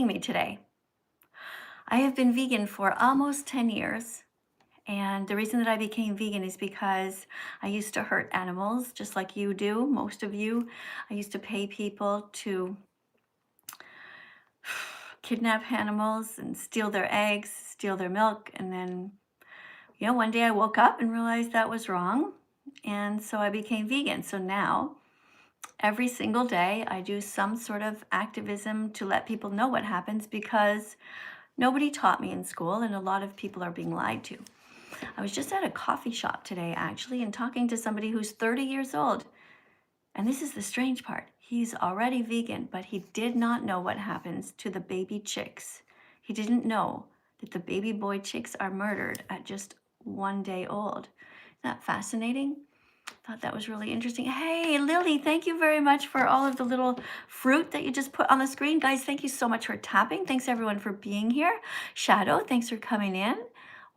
joining me today. I have been vegan for almost 10 years. And the reason that I became vegan is because I used to hurt animals just like you do, most of you. I used to pay people to kidnap animals and steal their eggs, steal their milk. And then, one day I woke up and realized that was wrong. And so I became vegan. So now, every single day, I do some sort of activism to let people know what happens because nobody taught me in school and a lot of people are being lied to. I was just at a coffee shop today, actually, and talking to somebody who's 30 years old. And this is the strange part. He's already vegan, but he did not know what happens to the baby chicks. He didn't know that the baby boy chicks are murdered at just 1 day old. Isn't that fascinating? Thought that was really interesting. Hey, Lily, thank you very much for all of the little fruit that you just put on the screen. Guys, thank you so much for tapping. Thanks, everyone, for being here. Shadow, thanks for coming in.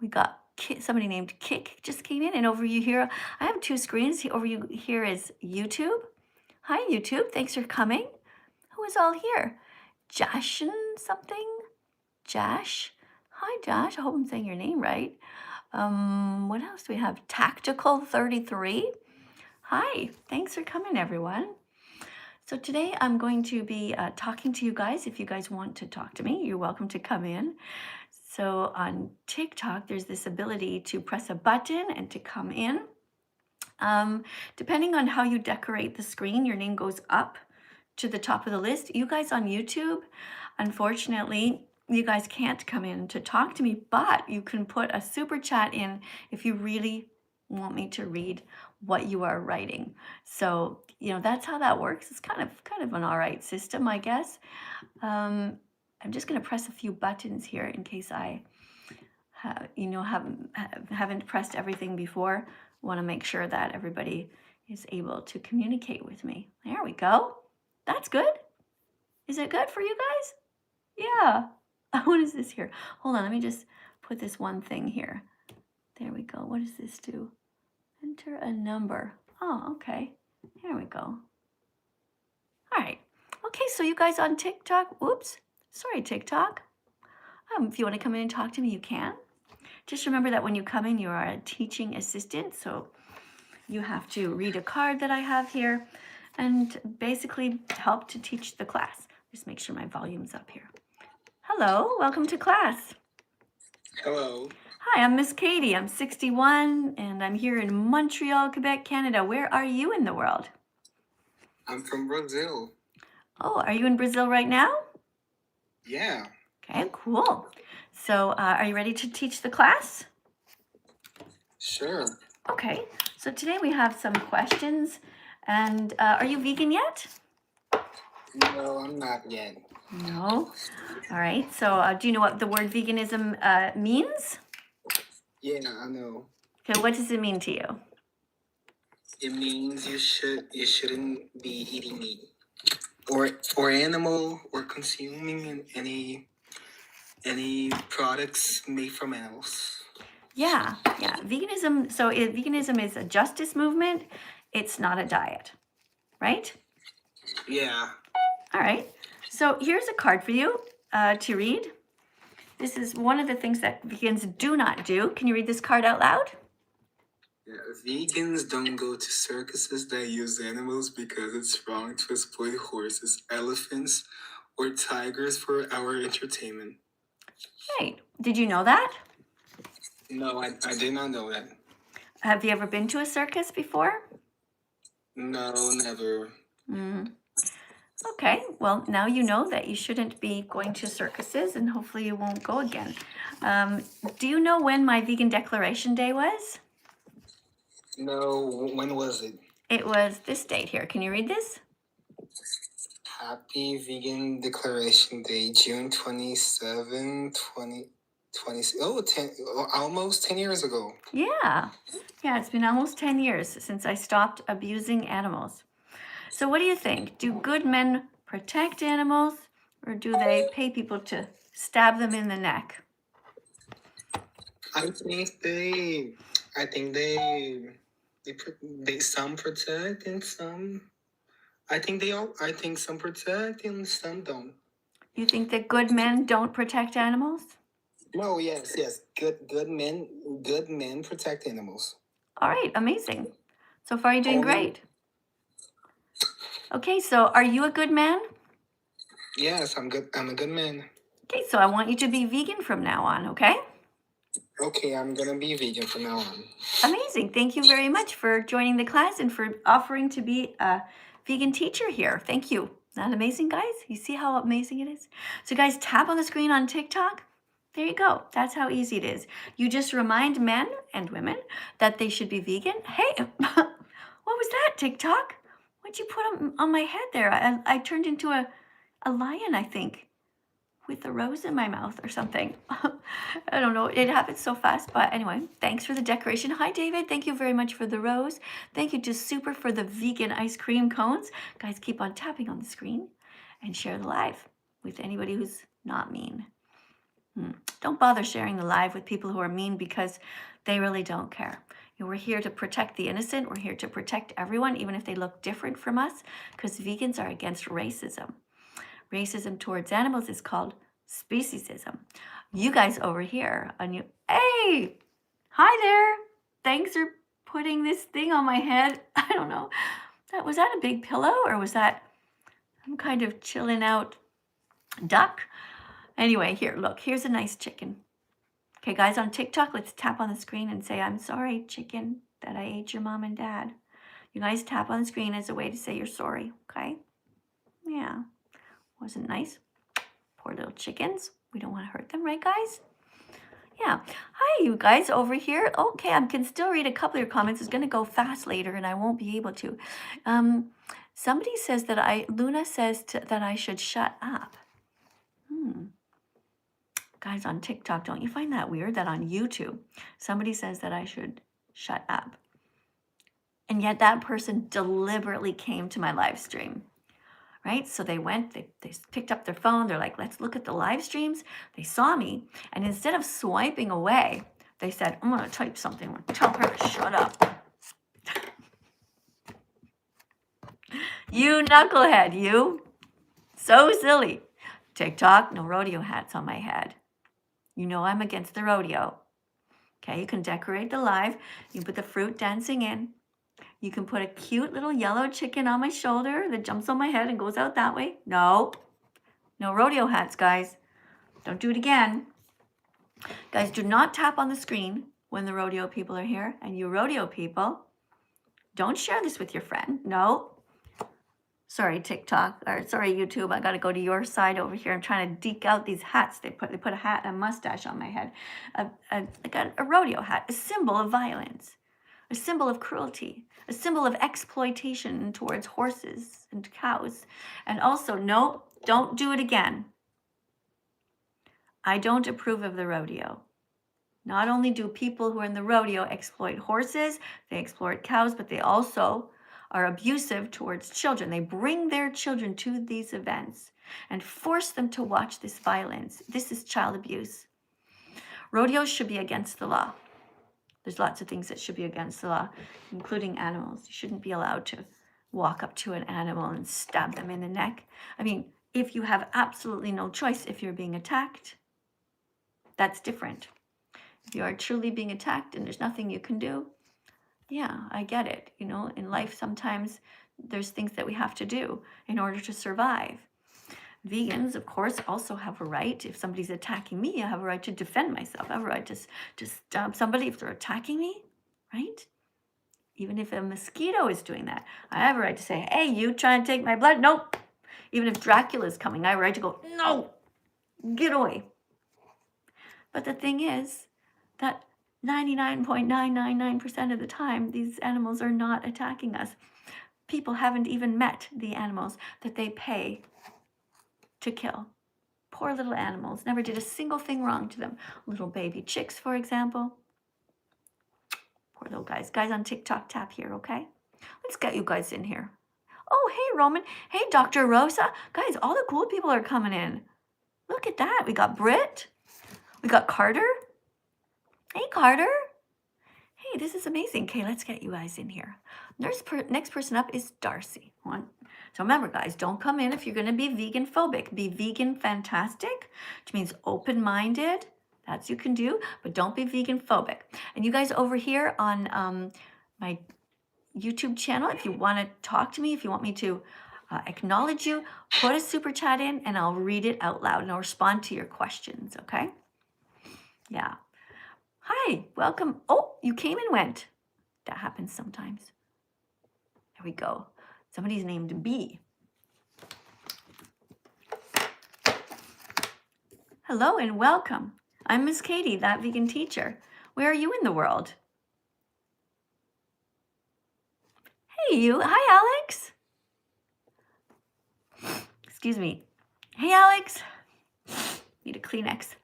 We got somebody named Kick just came in, and over you here, I have two screens. Over you here is YouTube. Hi, YouTube. Thanks for coming. Who is all here? Josh and something? Josh? Hi, Josh. I hope I'm saying your name right. What else do we have? Tactical 33. Hi. Thanks for coming, everyone. So today I'm going to be talking to you guys. If you guys want to talk to me, you're welcome to come in. So on TikTok, there's this ability to press a button and to come in. Depending on how you decorate the screen, your name goes up to the top of the list. You guys on YouTube, unfortunately, you guys can't come in to talk to me, but you can put a super chat in if you really want me to read what you are writing. So, that's how that works. It's kind of an all right system, I guess. I'm just going to press a few buttons here in case I haven't pressed everything before. Want to make sure that everybody is able to communicate with me. There we go. That's good. Is it good for you guys? Yeah. What is this here? Hold on, let me just put this one thing here. There we go. What does this do? Enter a number. Oh, okay. Here we go. All right. Okay, so you guys on TikTok, oops, sorry, TikTok. If you want to come in and talk to me, you can. Just remember that when you come in, you are a teaching assistant, so you have to read a card that I have here and basically help to teach the class. Just make sure my volume's up here. Hello, welcome to class. Hello. Hi, I'm Miss Katie. I'm 61 and I'm here in Montreal, Quebec, Canada. Where are you in the world? I'm from Brazil. Oh, are you in Brazil right now? Yeah. Okay, cool. So are you ready to teach the class? Sure. Okay, so today we have some questions. And are you vegan yet? No, I'm not yet. No. All right, so do you know what the word veganism means? Yeah, I know. Okay, what does it mean to you? It means you shouldn't be eating meat or animal or consuming any products made from animals. Yeah. Veganism. So veganism is a justice movement. It's not a diet, right? Yeah. All right. So here's a card for you to read. This is one of the things that vegans do not do. Can you read this card out loud? Yeah, vegans don't go to circuses that use animals because it's wrong to exploit horses, elephants, or tigers for our entertainment. Right. Did you know that? No, I did not know that. Have you ever been to a circus before? No, never. Okay, well, now you know that you shouldn't be going to circuses and hopefully you won't go again. Do you know when my vegan declaration day was? No, when was it? It was this date here. Can you read this? Happy Vegan Declaration Day, June 27, 2020. Almost 10 years ago. Yeah, it's been almost 10 years since I stopped abusing animals. So what do you think? Do good men protect animals or do they pay people to stab them in the neck? I think they some protect and some. I think some protect and some don't. You think that good men don't protect animals? No, yes, yes. Good men protect animals. All right, amazing. So far, you're doing Only, great. Okay, so are you a good man? yes, I'm good. I'm a good man. Okay, so I want you to be vegan from now on, okay? Okay, I'm gonna be vegan from now on. Amazing. Thank you very much for joining the class and for offering to be a vegan teacher here. Thank you. Isn't that amazing, guys? You see how amazing it is? So, guys, tap on the screen on TikTok. There you go. That's how easy it is. You just remind men and women that they should be vegan. Hey, what was that, TikTok? What'd you put on my head there? I turned into a lion, I think, with a rose in my mouth or something. I don't know. It happens so fast. But anyway, thanks for the decoration. Hi, David. Thank you very much for the rose. Thank you to Super for the vegan ice cream cones. Guys, keep on tapping on the screen and share the live with anybody who's not mean. Don't bother sharing the live with people who are mean because they really don't care. We're here to protect the innocent. We're here to protect everyone, even if they look different from us, because vegans are against racism. Racism towards animals is called speciesism. You guys over here, hey, hi there. Thanks for putting this thing on my head. I don't know. Was that a big pillow or was that some kind of chilling out duck? Anyway, here, look, here's a nice chicken. Okay, guys, on TikTok, let's tap on the screen and say, I'm sorry, chicken, that I ate your mom and dad. You guys tap on the screen as a way to say you're sorry, okay? Yeah. Wasn't nice. Poor little chickens. We don't want to hurt them, right, guys? Yeah. Hi, you guys over here. Okay, I can still read a couple of your comments. It's going to go fast later, and I won't be able to. Somebody says that Luna says that I should shut up. Guys on TikTok, don't you find that weird that on YouTube, somebody says that I should shut up? And yet that person deliberately came to my live stream. Right? So they went, they picked up their phone. They're like, let's look at the live streams. They saw me. And instead of swiping away, they said, I'm going to type something. I'm going to tell her to shut up. You knucklehead, you. So silly. TikTok, no rodeo hats on my head. You know I'm against the rodeo. Okay, you can decorate the live. You can put the fruit dancing in. You can put a cute little yellow chicken on my shoulder that jumps on my head and goes out that way. No rodeo hats, guys. Don't do it again. Guys, do not tap on the screen when the rodeo people are here. And you rodeo people, don't share this with your friend. No. Sorry, TikTok, or sorry, YouTube. I got to go to your side over here. I'm trying to deke out these hats. They put a hat and a mustache on my head. Like a rodeo hat, a symbol of violence, a symbol of cruelty, a symbol of exploitation towards horses and cows. And also, no, don't do it again. I don't approve of the rodeo. Not only do people who are in the rodeo exploit horses, they exploit cows, but they also are abusive towards children. They bring their children to these events and force them to watch this violence. This is child abuse. Rodeos should be against the law. There's lots of things that should be against the law, including animals. You shouldn't be allowed to walk up to an animal and stab them in the neck. I mean, if you have absolutely no choice, if you're being attacked, that's different. If you are truly being attacked and there's nothing you can do, yeah, I get it. You know, in life, sometimes there's things that we have to do in order to survive. Vegans, of course, also have a right. If somebody's attacking me, I have a right to defend myself. I have a right to stab somebody if they're attacking me, right? Even if a mosquito is doing that, I have a right to say, hey, you trying to take my blood? Nope. Even if Dracula's coming, I have a right to go, no, get away. But the thing is that 99.999% of the time, these animals are not attacking us. People haven't even met the animals that they pay to kill. Poor little animals, never did a single thing wrong to them. Little baby chicks, for example. Poor little guys. Guys on TikTok, tap here, okay? Let's get you guys in here. Oh, hey, Roman. Hey, Dr. Rosa. Guys, all the cool people are coming in. Look at that. We got Britt. We got Carter. Hey, Carter. Hey, Okay, this is amazing. Okay, let's get you guys in here. Next person up is Darcy. So remember, guys, don't come in if you're going to be vegan phobic. Be vegan fantastic, which means open-minded. That's you can do, but don't be vegan phobic. And you guys over here on my YouTube channel, if you want to talk to me, if you want me to acknowledge you, put a super chat in and I'll read it out loud and I'll respond to your questions, okay? Yeah. Hi, welcome. Oh, you came and went. That happens sometimes. There we go. Somebody's named B. Hello and welcome. I'm Miss Katie, that vegan teacher. Where are you in the world? Hey, you. Hi, Alex. Excuse me. Hey, Alex. Need a Kleenex.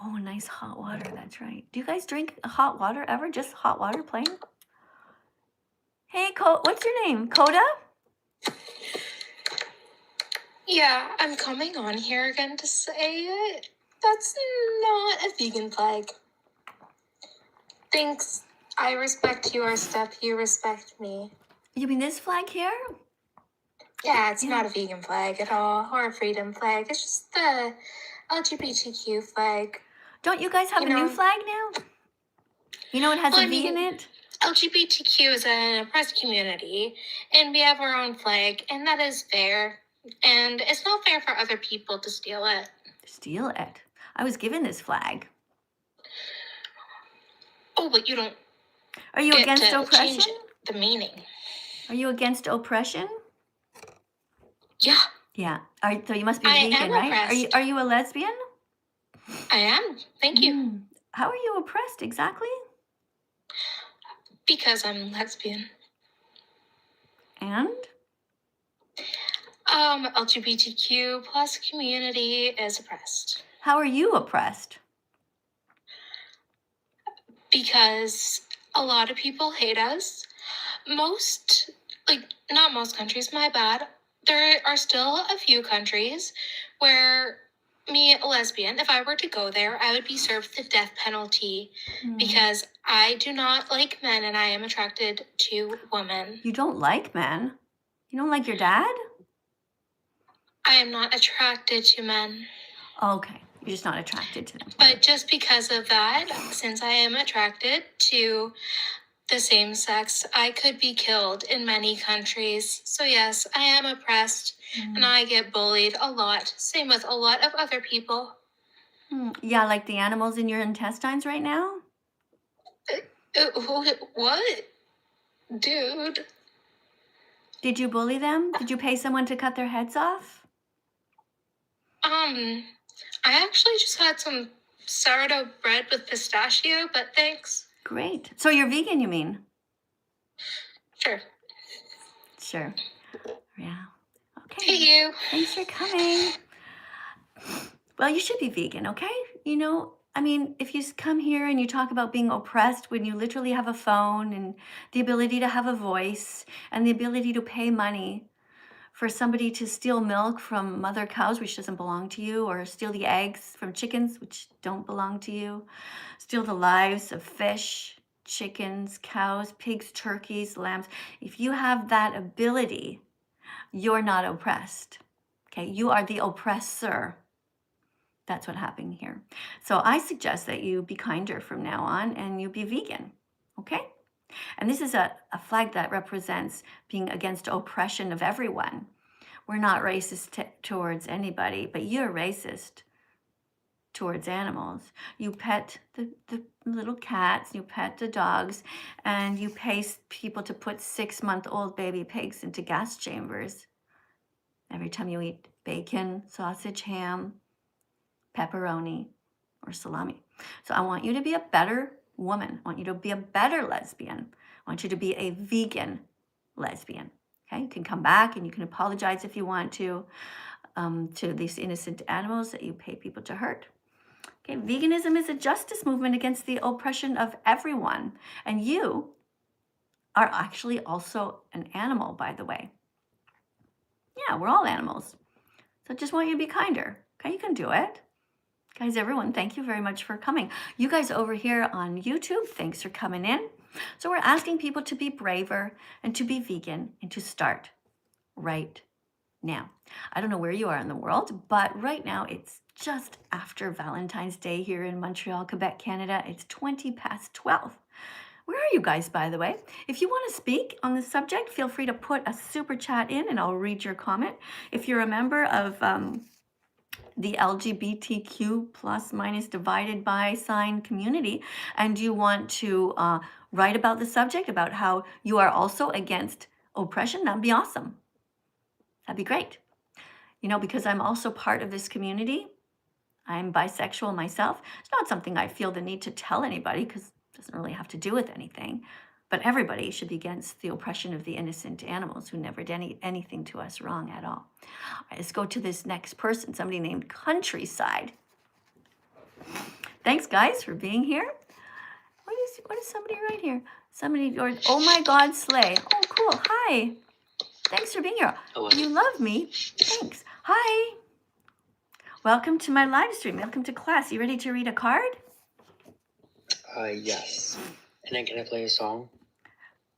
Oh, nice hot water. That's right. Do you guys drink hot water ever? Just hot water plain? Hey, what's your name? Coda? Yeah, I'm coming on here again to say it. That's not a vegan flag. Thanks. I respect your stuff. You respect me. You mean this flag here? Yeah, it's not a vegan flag at all, or a freedom flag. It's just the LGBTQ flag. Don't you guys have a new flag now? You know it has a V in it? LGBTQ is an oppressed community, and we have our own flag, and that is fair. And it's not fair for other people to steal it. Steal it? I was given this flag. Oh, but you don't. Are you against oppression? Change the meaning. Are you against oppression? Yeah. Yeah. So you must be vegan, right? Oppressed. Are you a lesbian? I am. Thank you. How are you oppressed exactly? Because I'm lesbian. And? LGBTQ plus community is oppressed. How are you oppressed? Because a lot of people hate us. Not most countries, my bad. There are still a few countries where me, a lesbian, if I were to go there, I would be served the death penalty because I do not like men and I am attracted to women. You don't like men? You don't like your dad? I am not attracted to men. Okay, you're just not attracted to them. But just because of that, since I am attracted to the same sex, I could be killed in many countries. So yes, I am oppressed and I get bullied a lot. Same with a lot of other people. Yeah, like the animals in your intestines right now? What? Dude. Did you bully them? Did you pay someone to cut their heads off? I actually just had some sourdough bread with pistachio, but thanks. Great. So you're vegan, you mean? Sure. Sure. Yeah. Okay. Hey, you. Thanks for coming. Well, you should be vegan, okay? You know, I mean, if you come here and you talk about being oppressed when you literally have a phone and the ability to have a voice and the ability to pay money for somebody to steal milk from mother cows, which doesn't belong to you, or steal the eggs from chickens, which don't belong to you, steal the lives of fish, chickens, cows, pigs, turkeys, lambs. If you have that ability, you're not oppressed, okay? You are the oppressor. That's what happened here. So I suggest that you be kinder from now on and you be vegan, okay? And this is a flag that represents being against oppression of everyone. We're not racist towards anybody, but you're racist towards animals. You pet the little cats, you pet the dogs, and you pay people to put 6-month-old baby pigs into gas chambers every time you eat bacon, sausage, ham, pepperoni, or salami. So I want you to be a better woman. I want you to be a better lesbian. I want you to be a vegan lesbian. Okay, you can come back and you can apologize if you want to these innocent animals that you pay people to hurt. Okay, veganism is a justice movement against the oppression of everyone. And you are actually also an animal, by the way. Yeah, we're all animals. So I just want you to be kinder. Okay, you can do it. Guys, everyone, thank you very much for coming. You guys over here on YouTube, thanks for coming in. So we're asking people to be braver and to be vegan and to start right now. I don't know where you are in the world, but right now it's just after Valentine's Day here in Montreal, Quebec, Canada. It's 12:20. Where are you guys, by the way? If you want to speak on the subject, feel free to put a super chat in and I'll read your comment. If you're a member of the LGBTQ plus minus divided by sign community, and you want to write about the subject, about how you are also against oppression, that'd be awesome. That'd be great. You know, because I'm also part of this community. I'm bisexual myself. It's not something I feel the need to tell anybody because it doesn't really have to do with anything. But everybody should be against the oppression of the innocent animals who never did anything to us wrong at all. All right, let's go to this next person, somebody named Countryside. Thanks, guys, for being here. What is somebody right here? Somebody, or oh my God, Slay. Oh, cool. Hi. Thanks for being here. Hello. You love me. Thanks. Hi. Welcome to my live stream. Welcome to class. You ready to read a card? Yes. And then can I play a song?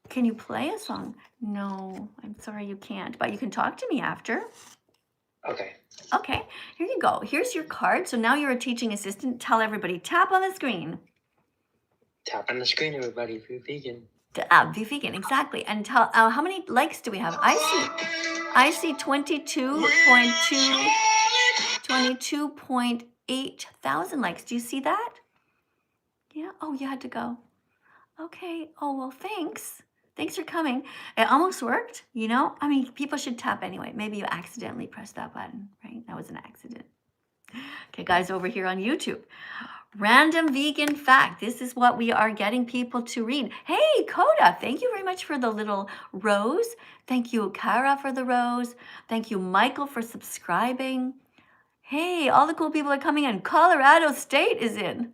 Can you play a song? No, I'm sorry you can't, but you can talk to me after. Okay. Okay, here you go. Here's your card. So now you're a teaching assistant. Tell everybody, tap on the screen. Tap on the screen, everybody, if you're vegan. Be vegan, exactly. And tell how many likes do we have? I see 22.8 thousand likes. Do you see that? Yeah. Oh, you had to go. Okay. Oh, well, thanks. Thanks for coming. It almost worked, you know? I mean, people should tap anyway. Maybe you accidentally pressed that button, right? That was an accident. Okay, guys, over here on YouTube. Random vegan fact. This is what we are getting people to read. Hey, Coda, thank you very much for the little rose. Thank you, Kara, for the rose. Thank you, Michael, for subscribing. Hey, all the cool people are coming in. Colorado State is in.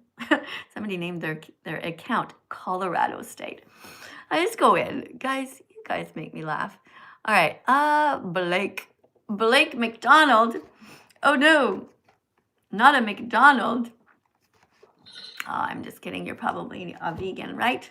Somebody named their account Colorado State. I just go in. Guys, you guys make me laugh. All right. Blake McDonald. Oh, no. Not a McDonald. Oh, I'm just kidding. You're probably a vegan, right?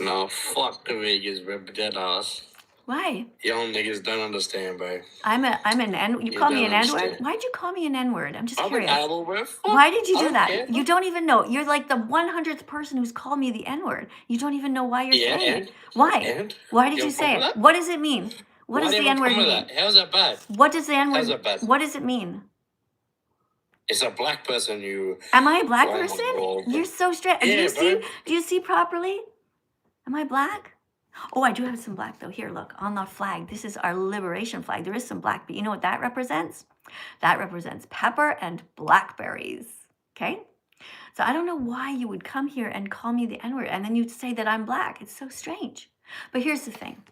No, fuck the Vegas, bro. Dead ass. Why? Y'all niggas don't understand, bro. I'm an N. You call me an don't N-word? understand. Why'd you call me an N-word? I'm just I'm an curious. animal, bro. Fuck. Why did you I do don't that? care. You don't even know. You're like the 100th person who's called me the N-word. You don't even know why you're Yeah, saying and? it. Why? And? Why did You you have a say problem it? with that? What does it mean? What does Why do the you have a N-word problem with mean? that? How's that bad? What does the N-word? How's that bad? What does it mean? It's a black person you. Am I a black Oh my person? God. You're so strange. Yeah, do you see? bro. Do you see properly? Am I black? Oh, I do have some black though. Here, look, on the flag. This is our liberation flag. There is some black, but you know what that represents? That represents pepper and blackberries. Okay? So I don't know why you would come here and call me the N-word and then you'd say that I'm black. It's so strange. But here's the thing.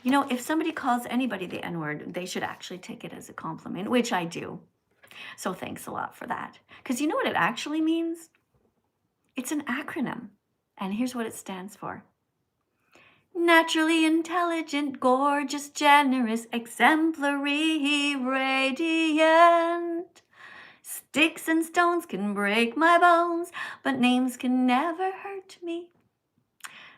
You know, if somebody calls anybody the N-word, they should actually take it as a compliment, which I do. So thanks a lot for that. Because you know what it actually means? It's an acronym. And here's what it stands for. Naturally intelligent, gorgeous, generous, exemplary, radiant. Sticks and stones can break my bones, but names can never hurt me.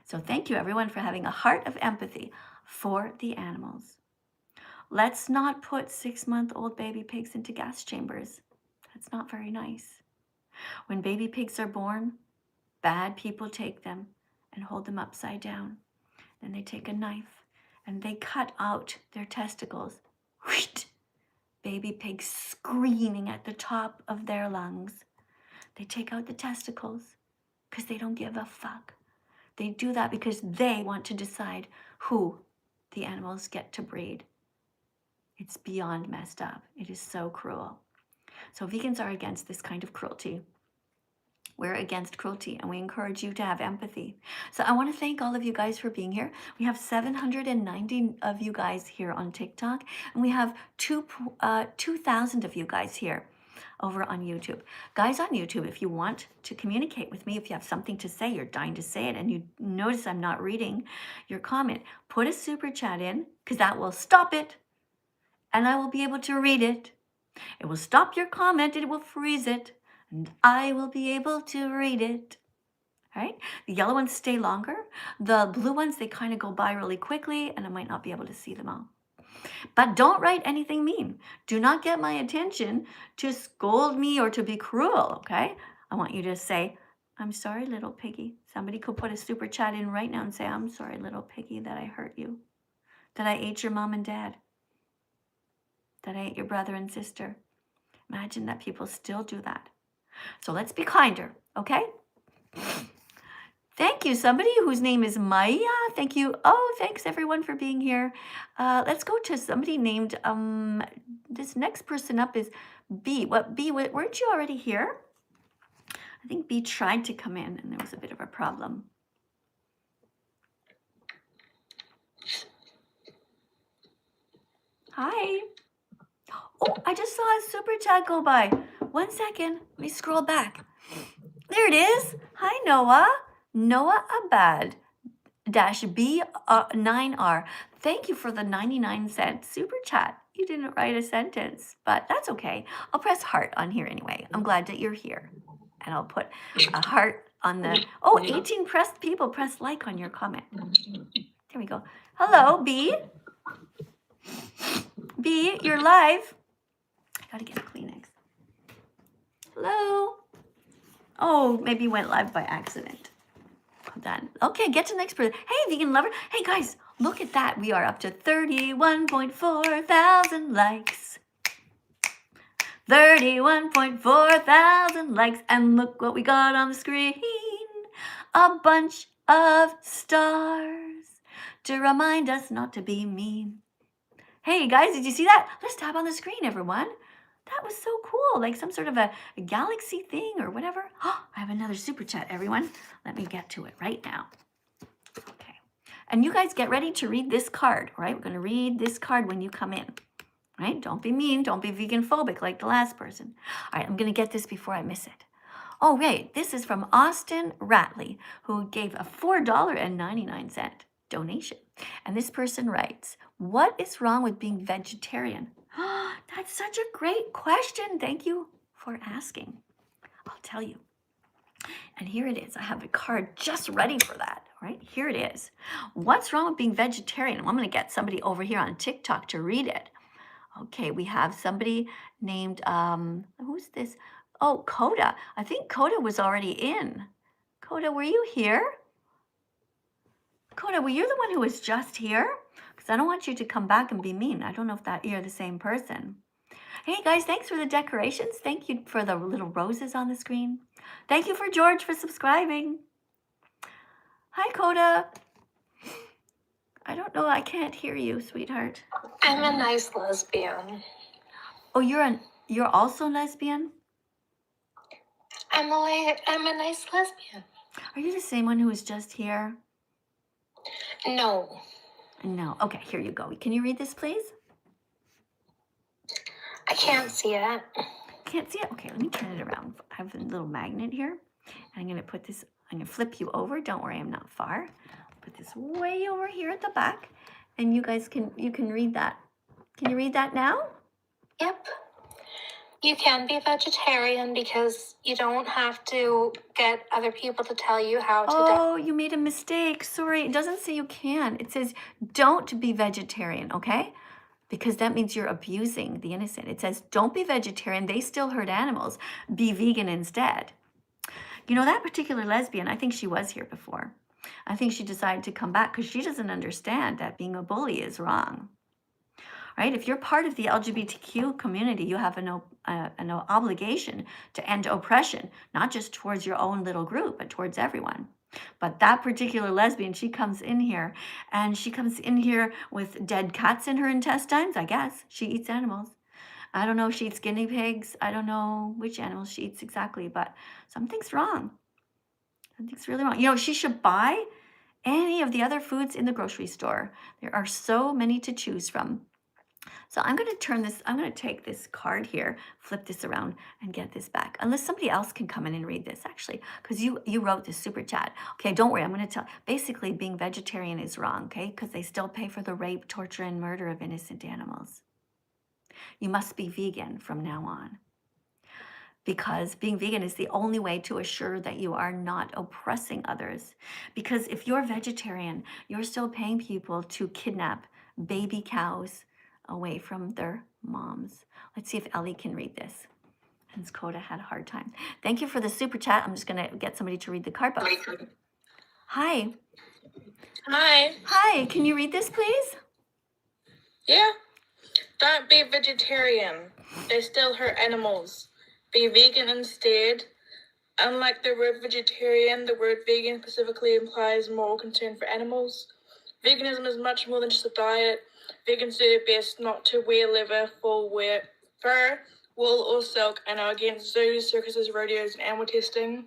So thank you everyone for having a heart of empathy for the animals. Let's not put 6-month-old baby pigs into gas chambers. That's not very nice. When baby pigs are born, bad people take them and hold them upside down. Then they take a knife and they cut out their testicles. Wheat! Baby pigs screaming at the top of their lungs. They take out the testicles because they don't give a fuck. They do that because they want to decide who the animals get to breed. It's beyond messed up. It is so cruel. So vegans are against this kind of cruelty. We're against cruelty and we encourage you to have empathy. So I want to thank all of you guys for being here. We have 790 of you guys here on TikTok and we have 2,000 of you guys here over on YouTube. Guys on YouTube, if you want to communicate with me, if you have something to say, you're dying to say it and you notice I'm not reading your comment, put a super chat in because that will stop it and I will be able to read it It will stop your comment, it will freeze it, and I will be able to read it. All right? The yellow ones stay longer. The blue ones, they kind of go by really quickly, and I might not be able to see them all. But don't write anything mean. Do not get my attention to scold me or to be cruel, okay? I want you to say, I'm sorry, little piggy. Somebody could put a super chat in right now and say, I'm sorry, little piggy, that I hurt you, that I ate your mom and dad, that I ate your brother and sister. Imagine that people still do that. So let's be kinder, okay? Thank you, somebody whose name is Maya. Thank you. Oh, thanks everyone for being here. Let's go to somebody named, this next person up is B. What, B, weren't you already here? I think B tried to come in and there was a bit of a problem. Hi. Oh, I just saw a super chat go by. 1 second, let me scroll back. There it is. Hi, Noah. Noah Abad -B9R. Thank you for the 99-cent super chat. You didn't write a sentence, but that's okay. I'll press heart on here anyway. I'm glad that you're here. And I'll put a heart on the, 18 pressed people press like on your comment. There we go. Hello, B. B, you're live. I gotta get a Kleenex. Hello. Oh, maybe went live by accident. Done. Okay, get to the next person. Hey, vegan lover. Hey, guys, look at that. We are up to 31.4 thousand likes. 31.4 thousand likes. And look what we got on the screen. A bunch of stars to remind us not to be mean. Hey, guys, did you see that? Let's tap on the screen, everyone. That was so cool, like some sort of a galaxy thing or whatever. Oh, I have another super chat, everyone. Let me get to it right now. Okay. And you guys get ready to read this card, all right? We're going to read this card when you come in, right? Don't be mean. Don't be vegan phobic like the last person. All right, I'm going to get this before I miss it. Oh, wait, this is from Austin Ratley, who gave a $4.99 donation. And this person writes, what is wrong with being vegetarian? That's such a great question. Thank you for asking. I'll tell you. And here it is. I have a card just ready for that. All right, here it is. What's wrong with being vegetarian? I'm going to get somebody over here on TikTok to read it. Okay, we have somebody named, who's this? Oh, Coda. I think Coda was already in. Coda, were you here? Coda, were you the one who was just here? Because I don't want you to come back and be mean. I don't know if that you're the same person. Hey guys, thanks for the decorations. Thank you for the little roses on the screen. Thank you for George for subscribing. Hi, Coda. I don't know. I can't hear you, sweetheart. I'm a nice lesbian. Oh, you're also lesbian? I'm a nice lesbian. Are you the same one who was just here? No. No. Okay, here you go. Can you read this, please? I can't see it. Can't see it? Okay, let me turn it around. I have a little magnet here. And I'm going to put this, I'm going to flip you over. Don't worry, I'm not far. Put this way over here at the back. And you guys you can read that. Can you read that now? Yep. You can be vegetarian because you don't have to get other people to tell you how to Oh, you made a mistake. Sorry, it doesn't say you can. It says don't be vegetarian, okay? Because that means you're abusing the innocent. It says don't be vegetarian. They still hurt animals. Be vegan instead. You know, that particular lesbian, I think she was here before. I think she decided to come back because she doesn't understand that being a bully is wrong. Right? If you're part of the LGBTQ community, you have an obligation to end oppression, not just towards your own little group, but towards everyone. But that particular lesbian, she comes in here, and she comes in here with dead cats in her intestines, I guess. She eats animals. I don't know if she eats guinea pigs. I don't know which animals she eats exactly, but something's wrong. Something's really wrong. You know, she should buy any of the other foods in the grocery store. There are so many to choose from. So I'm going to take this card here, flip this around and get this back. Unless somebody else can come in and read this, actually, because you wrote this super chat. Okay, don't worry. I'm going to tell, basically being vegetarian is wrong, okay? Because they still pay for the rape, torture, and murder of innocent animals. You must be vegan from now on, because being vegan is the only way to assure that you are not oppressing others. Because if you're vegetarian, you're still paying people to kidnap baby cows away from their moms. Let's see if Ellie can read this. Since Coda had a hard time. Thank you for the super chat. I'm just going to get somebody to read the card box. Hi. Hi. Hi. Can you read this, please? Yeah. Don't be vegetarian. They still hurt animals. Be vegan instead. Unlike the word vegetarian, the word vegan specifically implies moral concern for animals. Veganism is much more than just a diet. Vegans do their best not to wear leather, fur, wool, or silk, and are against zoos, circuses, rodeos, and animal testing.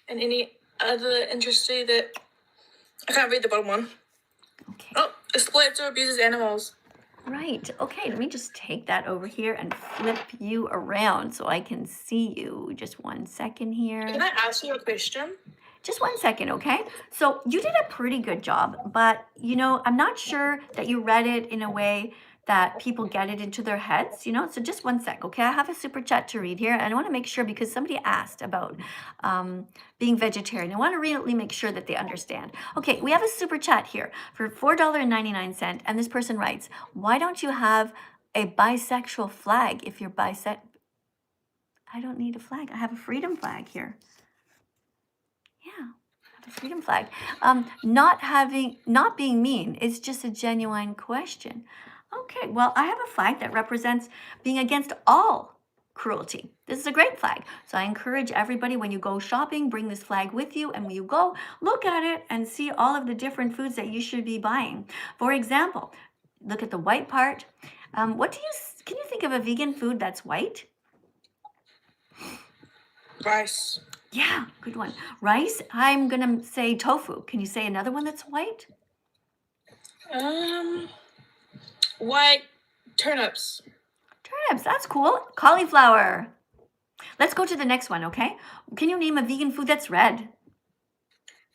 And any other industry that... I can't read the bottom one. Okay. Oh, exploits or abuses animals. Right. Okay, let me just take that over here and flip you around so I can see you. Just 1 second here. Can I ask you a question? Just 1 second, okay? So you did a pretty good job, but you know, I'm not sure that you read it in a way that people get it into their heads, you know? So just 1 sec, okay? I have a super chat to read here, and I want to make sure, because somebody asked about being vegetarian. I want to really make sure that they understand. Okay, we have a super chat here for $4.99, and this person writes, why don't you have a bisexual flag if you're bisexual? I don't need a flag. I have a freedom flag here. Yeah, I have a freedom flag. Not being mean is just a genuine question. Okay, well, I have a flag that represents being against all cruelty. This is a great flag. So I encourage everybody, when you go shopping, bring this flag with you, and when you go, look at it and see all of the different foods that you should be buying. For example, look at the white part. Can you think of a vegan food that's white? Rice. Yeah, good one. Rice, I'm gonna say tofu. Can you say another one that's white? White turnips. Turnips, that's cool. Cauliflower. Let's go to the next one, okay? Can you name a vegan food that's red?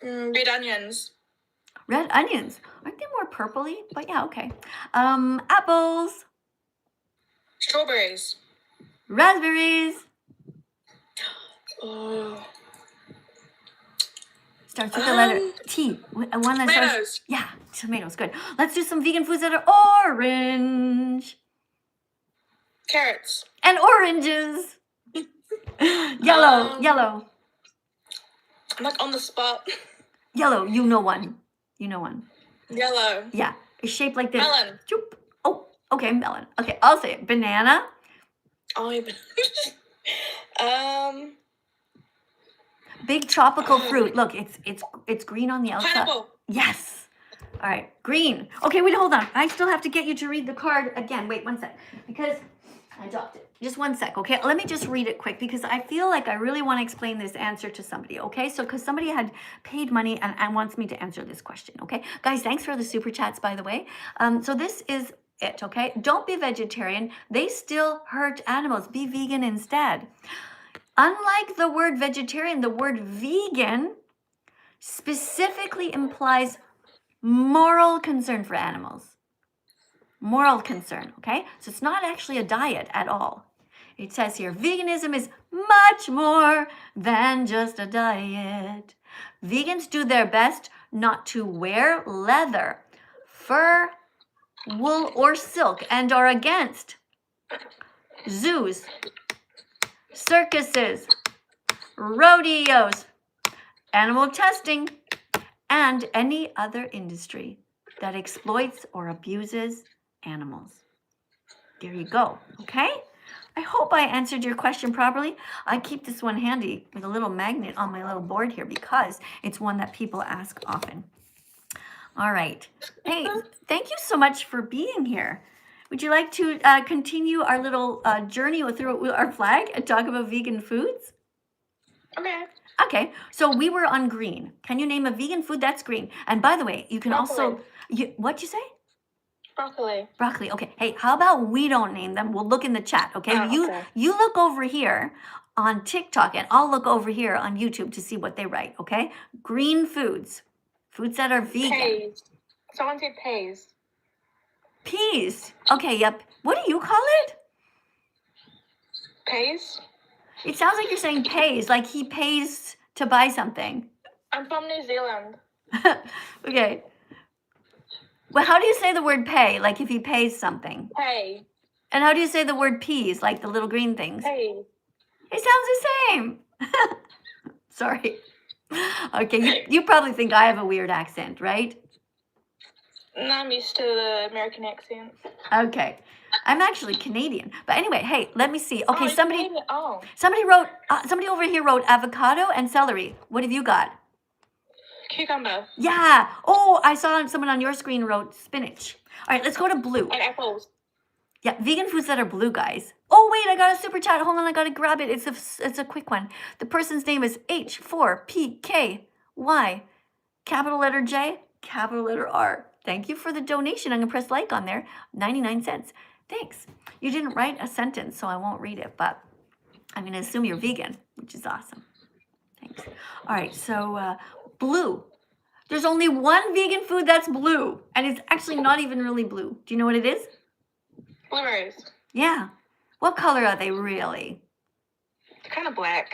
Red onions. Red onions. Aren't they more purpley? But yeah, okay. Apples. Strawberries. Raspberries. Oh. Starts with the letter T. One that starts. Tomatoes. Yeah, tomatoes. Good. Let's do some vegan foods that are orange. Carrots. And oranges. Yellow. Yellow. I'm like on the spot. Yellow. You know one. You know one. Yellow. Yeah. It's shaped like this. Melon. Choop. Oh, okay, melon. Okay, I'll say it. Banana. Oh, Big tropical fruit. Look, it's green on the outside. pineapple. Yes. All right, green. Okay, wait, hold on. I still have to get you to read the card again. Wait 1 sec, because I dropped it. Just 1 sec, okay? Let me just read it quick, because I feel like I really want to explain this answer to somebody, okay? So, because somebody had paid money and wants me to answer this question, okay? Guys, thanks for the super chats, by the way. So this is it, okay? Don't be vegetarian. They still hurt animals. Be vegan instead. Unlike the word vegetarian, the word vegan specifically implies moral concern for animals. Moral concern, okay? So it's not actually a diet at all. It says here, veganism is much more than just a diet. Vegans do their best not to wear leather, fur, wool, or silk, and are against zoos, circuses, rodeos, animal testing, and any other industry that exploits or abuses animals. There you go, okay? I hope I answered your question properly. I keep this one handy with a little magnet on my little board here because it's one that people ask often. All right. Hey, thank you so much for being here. Would you like to continue our little journey through our flag and talk about vegan foods? Okay. Okay, so we were on green. Can you name a vegan food that's green? And by the way, you can also, what'd you say? Broccoli. Broccoli, okay. Hey, how about we don't name them? We'll look in the chat, okay? Okay. You look over here on TikTok and I'll look over here on YouTube to see what they write, okay? Green foods, foods that are vegan. Peas. Someone said peas. Peas, okay, yep. What do you call it? Pays? It sounds like you're saying pays, like he pays to buy something. I'm from New Zealand. Okay. Well, how do you say the word pay? Like if he pays something. Pay. And how do you say the word peas? Like the little green things. Pay. It sounds the same. Sorry. Okay, you probably think I have a weird accent, right? And I'm used to the American accent. Okay. I'm actually Canadian. But anyway, hey, let me see. Okay, you're somebody Canadian. Oh. somebody over here wrote avocado and celery. What have you got? Cucumber. Yeah. Oh, I saw someone on your screen wrote spinach. All right, let's go to blue. And apples. Yeah, vegan foods that are blue, guys. Oh, wait, I got a super chat. Hold on, I got to grab it. It's a quick one. The person's name is H4PKY. Capital letter J, capital letter R. Thank you for the donation. I'm going to press like on there. 99 cents. Thanks. You didn't write a sentence, so I won't read it, but I'm going to assume you're vegan, which is awesome. Thanks. All right, so blue. There's only one vegan food that's blue, and it's actually not even really blue. Do you know what it is? Blueberries. Yeah. What color are they really? They're kind of black.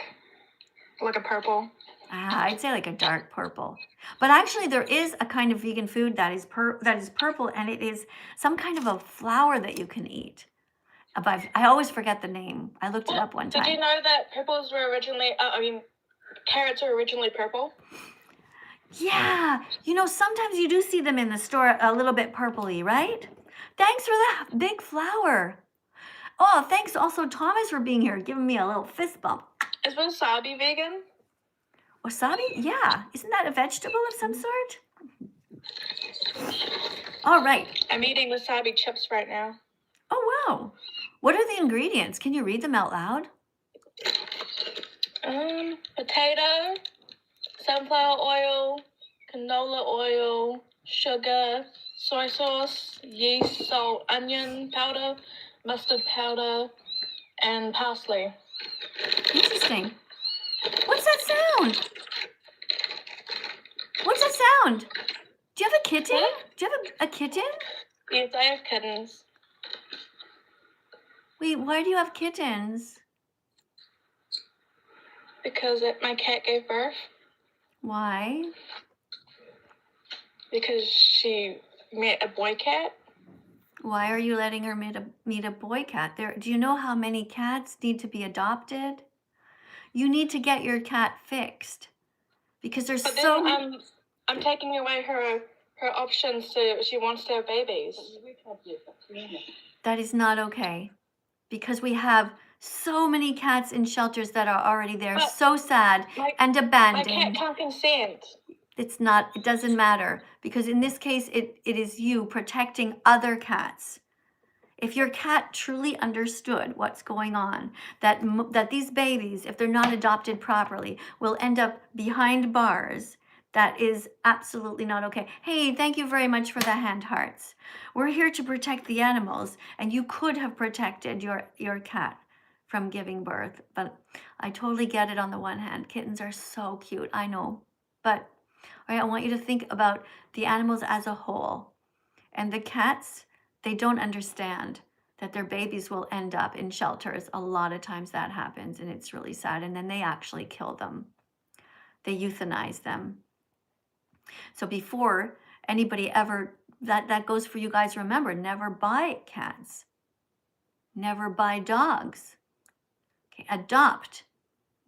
Like a purple. I'd say like a dark purple. But actually there is a kind of vegan food that is purple, and it is some kind of a flower that you can eat. But I always forget the name. I looked it up one time. Did you know that carrots were originally purple? Yeah. You know, sometimes you do see them in the store a little bit purpley, right? Thanks for that big flower. Oh, thanks also Thomas for being here, giving me a little fist bump. Is wasabi vegan? Wasabi? Yeah. Isn't that a vegetable of some sort? All right. I'm eating wasabi chips right now. Oh, wow. What are the ingredients? Can you read them out loud? Potato, sunflower oil, canola oil, sugar, soy sauce, yeast, salt, onion powder, mustard powder, and parsley. Interesting. What's that sound? What's that sound? Do you have a kitten? Do you have a kitten? Yes, I have kittens. Wait, why do you have kittens? Because my cat gave birth. Why? Because she met a boy cat. Why are you letting her meet a boy cat? Do you know how many cats need to be adopted? You need to get your cat fixed because there's But so then I'm taking away her options to she wants to have babies. That is not okay because we have so many cats in shelters that are already there, But so sad and My abandoned. cat can't consent. It doesn't matter because in this case, it is you protecting other cats. If your cat truly understood what's going on, that these babies, if they're not adopted properly, will end up behind bars, that is absolutely not okay. Hey, thank you very much for the hand hearts. We're here to protect the animals, and you could have protected your cat from giving birth, but I totally get it on the one hand. Kittens are so cute, I know, but all right, I want you to think about the animals as a whole. And the cats, they don't understand that their babies will end up in shelters. A lot of times that happens, and it's really sad. And then they actually kill them. They euthanize them. So before anybody ever, that goes for you guys, remember, never buy cats. Never buy dogs. Okay, adopt,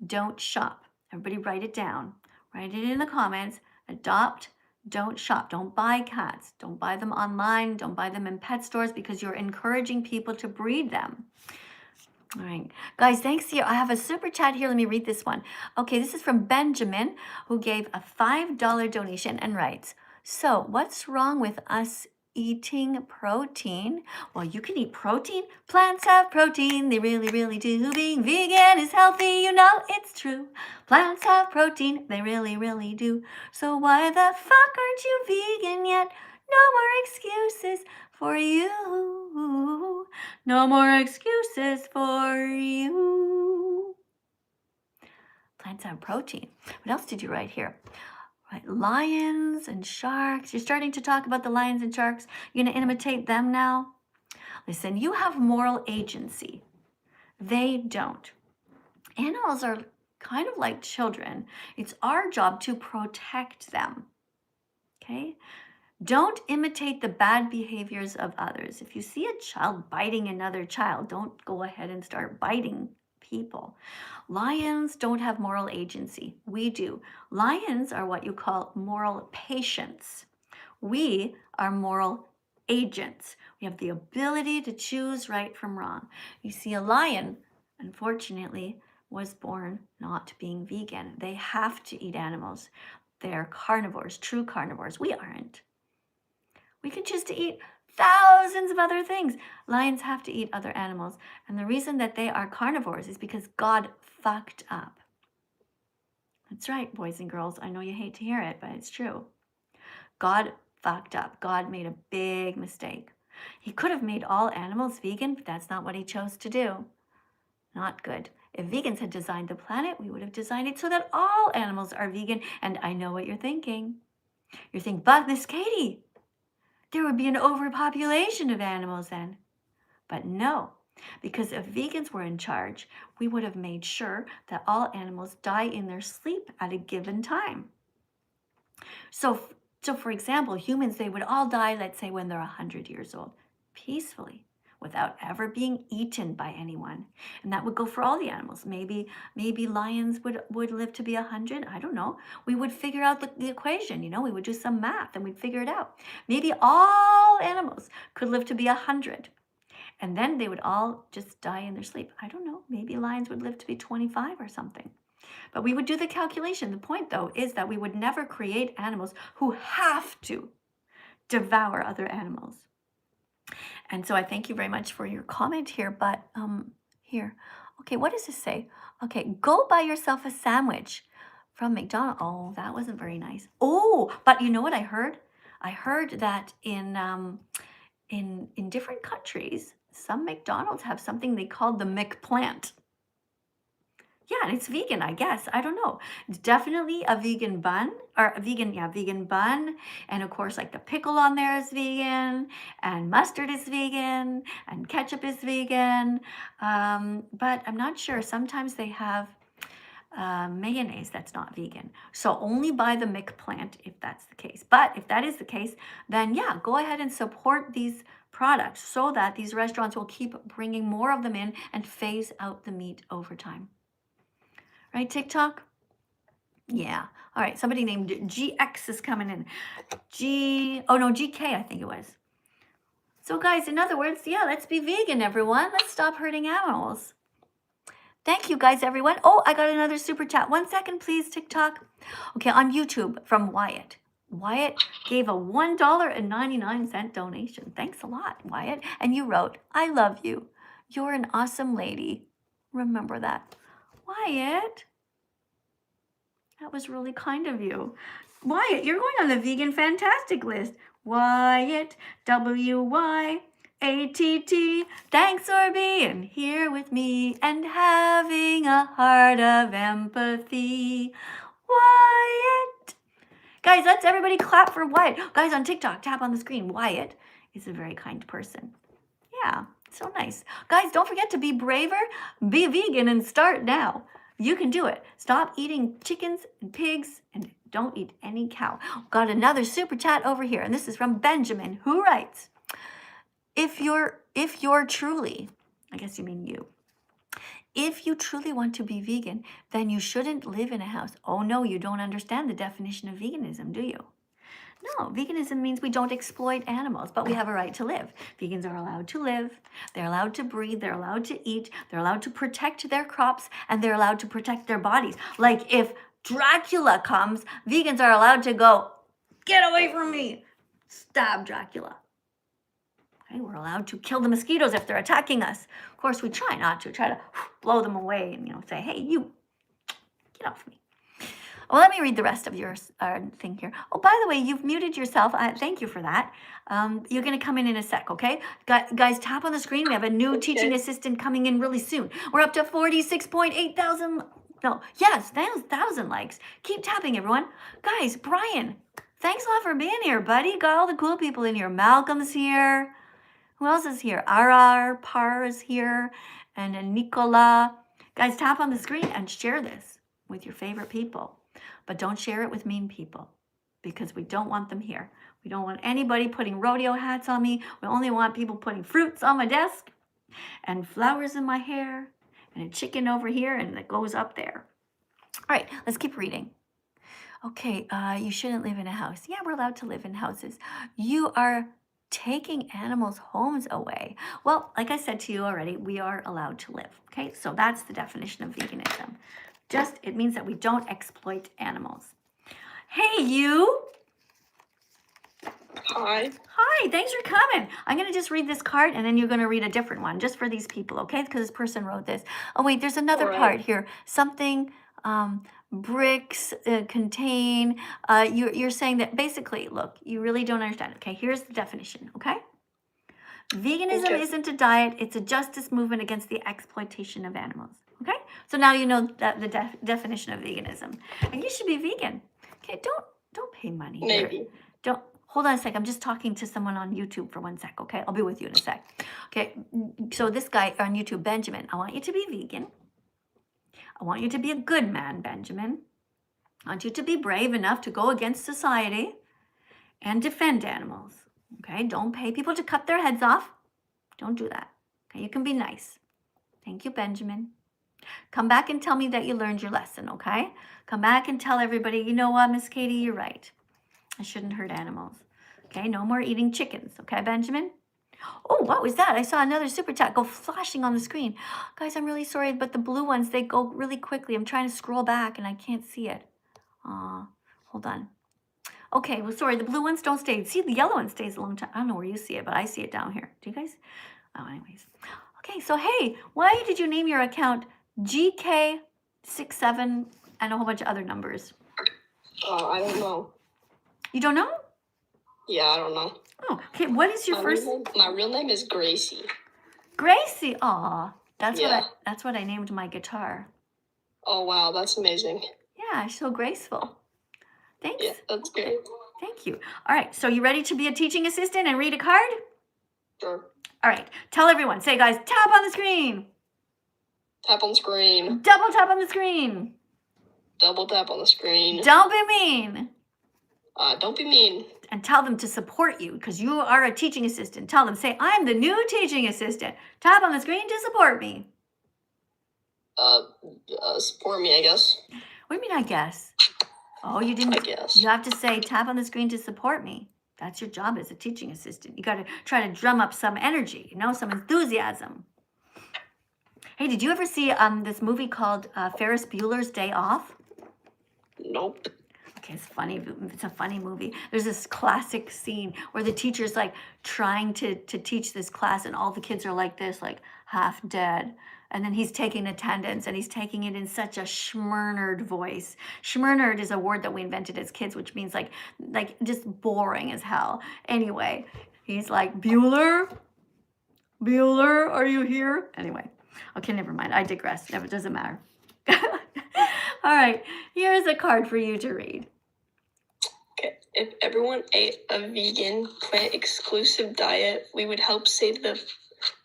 don't shop. Everybody write it down. Write it in the comments. Adopt, don't shop. Don't buy cats. Don't buy them online. Don't buy them in pet stores because you're encouraging people to breed them. All right, guys, thanks here. I have a super chat here. Let me read this one. Okay, this is from Benjamin, who gave a $5 donation and writes, so what's wrong with us eating protein? Well, you can eat protein. Plants have protein. They really, really do. Being vegan is healthy. You know it's true. Plants have protein. They really, really do. So why the fuck aren't you vegan yet? No more excuses for you. No more excuses for you. Plants have protein. What else did you write here? Right, lions and sharks. You're starting to talk about the lions and sharks. You're going to imitate them now? Listen, you have moral agency. They don't. Animals are kind of like children. It's our job to protect them. Okay? Don't imitate the bad behaviors of others. If you see a child biting another child, don't go ahead and start biting people. Lions don't have moral agency. We do. Lions are what you call moral patients. We are moral agents. We have the ability to choose right from wrong. You see, a lion, unfortunately, was born not being vegan. They have to eat animals. They're carnivores, true carnivores. We aren't. We can choose to eat thousands of other things. Lions have to eat other animals. And the reason that they are carnivores is because God fucked up. That's right, boys and girls. I know you hate to hear it, but it's true. God fucked up. God made a big mistake. He could have made all animals vegan, but that's not what he chose to do. Not good. If vegans had designed the planet, we would have designed it so that all animals are vegan. And I know what you're thinking. You're thinking, but Miss Katie, there would be an overpopulation of animals then. But no, because if vegans were in charge, we would have made sure that all animals die in their sleep at a given time. So for example, humans, they would all die, let's say, when they're 100 years old, peacefully, without ever being eaten by anyone. And that would go for all the animals. Maybe lions would live to be 100. I don't know. We would figure out the equation, we would do some math and we'd figure it out. Maybe all animals could live to be 100. And then they would all just die in their sleep. I don't know. Maybe lions would live to be 25 or something. But we would do the calculation. The point, though, is that we would never create animals who have to devour other animals. And so I thank you very much for your comment here. But here, okay, what does this say? Okay, go buy yourself a sandwich from McDonald's. Oh, that wasn't very nice. Oh, but you know what I heard? I heard that in different countries, some McDonald's have something they call the McPlant. Yeah, and it's vegan, I guess. I don't know. It's definitely a vegan bun, or a vegan bun. And of course, like the pickle on there is vegan, and mustard is vegan, and ketchup is vegan. But I'm not sure. Sometimes they have mayonnaise that's not vegan. So only buy the McPlant if that's the case. But if that is the case, then yeah, go ahead and support these products so that these restaurants will keep bringing more of them in and phase out the meat over time. Right, TikTok? Yeah. All right, somebody named GX is coming in. GK, I think it was. So guys, in other words, yeah, let's be vegan, everyone. Let's stop hurting animals. Thank you, guys, everyone. Oh, I got another super chat. 1 second, please, TikTok. Okay, on YouTube from Wyatt. Wyatt gave a $1.99 donation. Thanks a lot, Wyatt. And you wrote, I love you. You're an awesome lady. Remember that. Wyatt, that was really kind of you. Wyatt, you're going on the Vegan Fantastic list. Wyatt, WYATT. Thanks for being here with me and having a heart of empathy. Wyatt. Guys, let's everybody clap for Wyatt. Guys, on TikTok, tap on the screen. Wyatt is a very kind person. Yeah. So nice. Guys, don't forget to be braver, be vegan, and start now. You can do it. Stop eating chickens and pigs and don't eat any cow. Got another super chat over here, and this is from Benjamin, who writes, if you're truly, I guess you mean you, if you truly want to be vegan, then you shouldn't live in a house. Oh no, you don't understand the definition of veganism, do you? No, veganism means we don't exploit animals, but we have a right to live. Vegans are allowed to live, they're allowed to breathe, they're allowed to eat, they're allowed to protect their crops, and they're allowed to protect their bodies. Like if Dracula comes, vegans are allowed to go, get away from me, stab Dracula. Okay, we're allowed to kill the mosquitoes if they're attacking us. Of course, we try not to, try to blow them away and say, hey, you, get off me. Well, let me read the rest of your thing here. Oh, by the way, you've muted yourself. Thank you for that. You're going to come in a sec, okay? Guys, tap on the screen. We have a new teaching assistant coming in really soon. We're up to 46.8 thousand. No, yes, 1,000 likes. Keep tapping, everyone. Guys, Brian, thanks a lot for being here, buddy. Got all the cool people in here. Malcolm's here. Who else is here? RR, Par is here. and then Nicola. Guys, tap on the screen and share this with your favorite people. But don't share it with mean people because we don't want them here. We don't want anybody putting rodeo hats on me. We only want people putting fruits on my desk and flowers in my hair and a chicken over here and it goes up there. All right, let's keep reading. Okay, you shouldn't live in a house. Yeah, we're allowed to live in houses. You are taking animals' homes away. Well, like I said to you already, we are allowed to live. Okay, so that's the definition of veganism. It means that we don't exploit animals. Hey, you. Hi. Hi, thanks for coming. I'm going to just read this card and then you're going to read a different one just for these people, okay? Because this person wrote this. Oh, wait, there's another All right. part here. Something, bricks contain, you're saying that basically, look, you really don't understand. Okay, here's the definition, okay? Veganism Okay. isn't a diet, it's a justice movement against the exploitation of animals, okay? So now you know that the definition of veganism. And you should be vegan. Okay, don't pay money here. Maybe. Don't, hold on a sec. I'm just talking to someone on YouTube for 1 sec, okay? I'll be with you in a sec. Okay, so this guy on YouTube, Benjamin, I want you to be vegan. I want you to be a good man, Benjamin. I want you to be brave enough to go against society and defend animals, okay? Don't pay people to cut their heads off. Don't do that, okay? You can be nice. Thank you, Benjamin. Come back and tell me that you learned your lesson, okay? Come back and tell everybody, you know what, Miss Katie, you're right. I shouldn't hurt animals. Okay, no more eating chickens. Okay, Benjamin? Oh, what was that? I saw another super chat go flashing on the screen. Guys, I'm really sorry, but the blue ones, they go really quickly. I'm trying to scroll back and I can't see it. Hold on. Okay, well, sorry, the blue ones don't stay. See, the yellow one stays a long time. I don't know where you see it, but I see it down here. Do you guys? Oh, anyways. Okay, so hey, why did you name your account GK67 and a whole bunch of other numbers? I don't know. You don't know? Yeah, I don't know. Oh, okay. What is your first? My real name is Gracie. Gracie. Aw, that's Yeah. what I named my guitar. Oh wow, that's amazing. Yeah, so graceful. Thanks. Yeah, that's great. Thank you. All right, so you ready to be a teaching assistant and read a card? Sure. All right, tell everyone. Say, guys, tap on the screen. Tap on screen. Double tap on the screen. Double tap on the screen. Don't be mean. Don't be mean. And tell them to support you because you are a teaching assistant. Tell them, say, I'm the new teaching assistant. Tap on the screen to support me. Support me, I guess. What do you mean, I guess? Oh, you didn't. I guess. You have to say, tap on the screen to support me. That's your job as a teaching assistant. You got to try to drum up some energy, some enthusiasm. Hey, did you ever see this movie called Ferris Bueller's Day Off? Nope. Okay, it's funny. It's a funny movie. There's this classic scene where the teacher's like trying to teach this class and all the kids are like this, like half dead. And then he's taking attendance and he's taking it in such a schmernerd voice. Schmernerd is a word that we invented as kids, which means like just boring as hell. Anyway, he's like, Bueller, are you here? Anyway, okay, never mind. I digress. Never doesn't matter. All right, here's a card for you to read. Okay. If everyone ate a vegan, plant-exclusive diet, we would help save the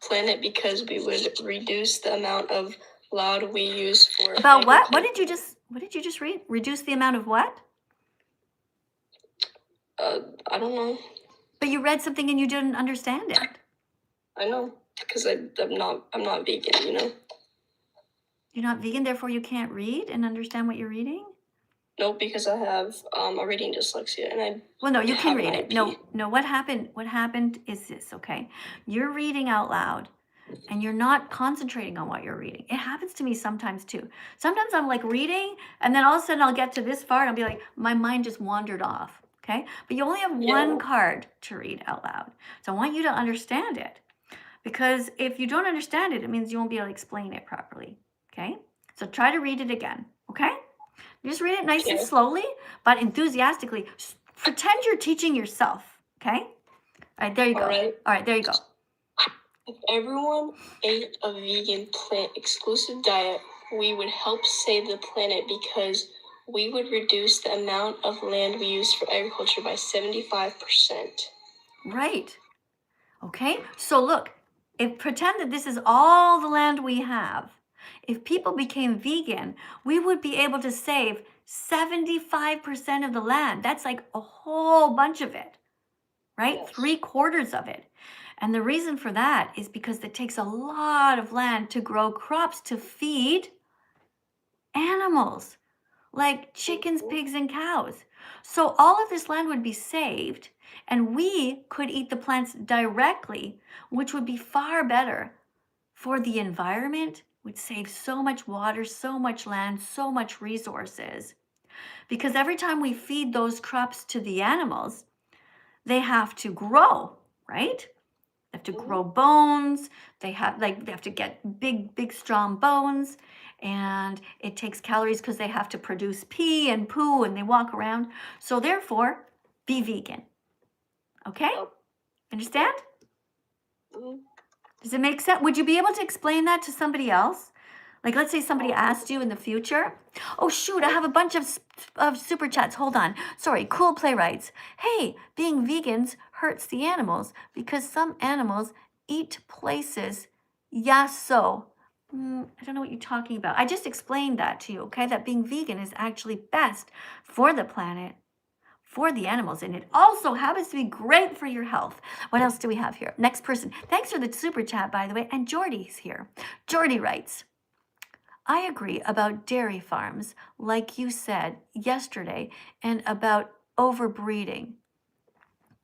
planet because we would reduce the amount of loud we use for. About what? What did you just read? Reduce the amount of what? I don't know. But you read something and you didn't understand it. I know because I'm not vegan. You're not vegan, therefore you can't read and understand what you're reading? No, because I have a reading dyslexia and I. Well, no, you can have read an it. IP. No, what happened is this, okay? You're reading out loud and you're not concentrating on what you're reading. It happens to me sometimes too. Sometimes I'm like reading and then all of a sudden I'll get to this far and I'll be like, my mind just wandered off, okay? But you only have one card to read out loud. So I want you to understand it because if you don't understand it, it means you won't be able to explain it properly, okay? So try to read it again, okay? Just read it nice and slowly, but enthusiastically. Pretend you're teaching yourself, okay? All right, there you go. All right, there you go. If everyone ate a vegan, plant-exclusive diet, we would help save the planet because we would reduce the amount of land we use for agriculture by 75%. Right. Okay, so look, if pretend that this is all the land we have, if people became vegan, we would be able to save 75% of the land. That's like a whole bunch of it, right? Yes. 3/4 of it. And the reason for that is because it takes a lot of land to grow crops to feed animals like chickens, pigs, and cows. So all of this land would be saved, and we could eat the plants directly, which would be far better for the environment, would save so much water, so much land, so much resources. Because every time we feed those crops to the animals, they have to grow, right? They have to grow bones. They have to get big, strong bones. And it takes calories because they have to produce pee and poo and they walk around. So therefore, be vegan. Okay? Understand? Does it make sense? Would you be able to explain that to somebody else? Like, let's say somebody asked you in the future. Oh, shoot, I have a bunch of super chats. Hold on. Sorry, Cool Play writes, hey, being vegans hurts the animals because some animals eat places. Yeah, so. I don't know what you're talking about. I just explained that to you, okay? That being vegan is actually best for the planet, for the animals, and it also happens to be great for your health. What else do we have here? Next person. Thanks for the super chat, by the way. And Jordy's here. Jordy writes, I agree about dairy farms, like you said yesterday, and about overbreeding.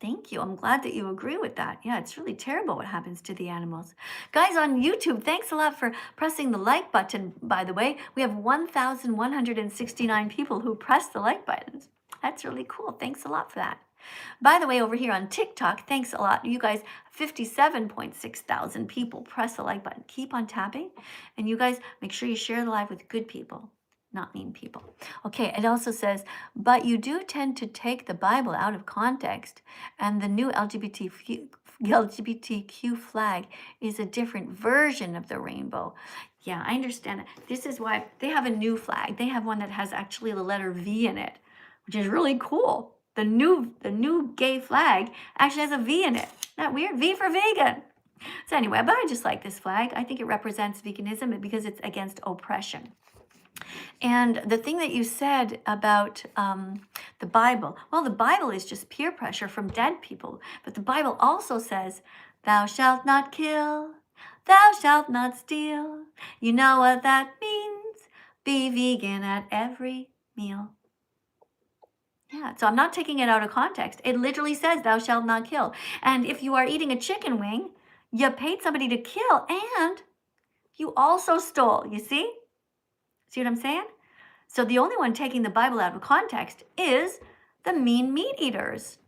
Thank you. I'm glad that you agree with that. Yeah, it's really terrible what happens to the animals. Guys on YouTube, thanks a lot for pressing the like button, by the way. We have 1,169 people who pressed the like buttons. That's really cool. Thanks a lot for that. By the way, over here on TikTok, thanks a lot. You guys, 57.6 thousand people press the like button. Keep on tapping. And you guys, make sure you share the live with good people, not mean people. Okay, it also says, but you do tend to take the Bible out of context, and the new LGBTQ flag is a different version of the rainbow. Yeah, I understand. This is why they have a new flag. They have one that has actually the letter V in it, which is really cool. The new gay flag actually has a V in it. Isn't that weird? V for vegan. So anyway, but I just like this flag. I think it represents veganism because it's against oppression. And the thing that you said about the Bible, well, the Bible is just peer pressure from dead people. But the Bible also says, thou shalt not kill, thou shalt not steal. You know what that means. Be vegan at every meal. Yeah, so I'm not taking it out of context. It literally says, thou shalt not kill. And if you are eating a chicken wing, you paid somebody to kill and you also stole, you see? See what I'm saying? So the only one taking the Bible out of context is the mean meat eaters.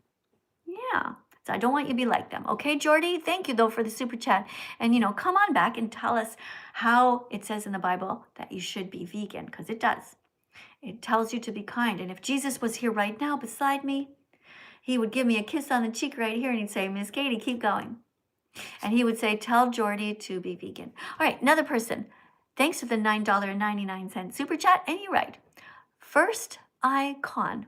Yeah. So I don't want you to be like them. Okay, Jordy? Thank you, though, for the super chat. And, come on back and tell us how it says in the Bible that you should be vegan, because it does. It tells you to be kind. And if Jesus was here right now beside me, he would give me a kiss on the cheek right here and he'd say, Miss Katie, keep going. And he would say, tell Jordy to be vegan. All right, another person. Thanks for the $9.99 super chat. And you're right. First Icon.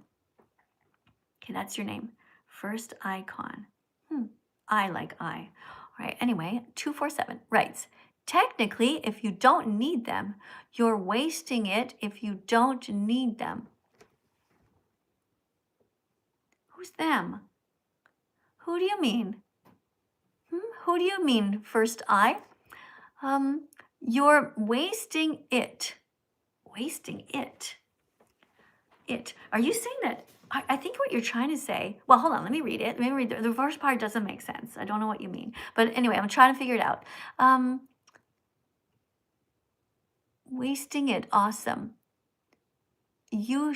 Okay, that's your name. First Icon. I like I. All right, anyway, 247 writes, technically, if you don't need them, you're wasting it if you don't need them. Who's them? Who do you mean? Who do you mean, first I? You're wasting it. Wasting it. It. Are you saying that? I think what you're trying to say, well, hold on, let me read it. Let me read the first part doesn't make sense. I don't know what you mean. But anyway, I'm trying to figure it out. Wasting it, awesome. You,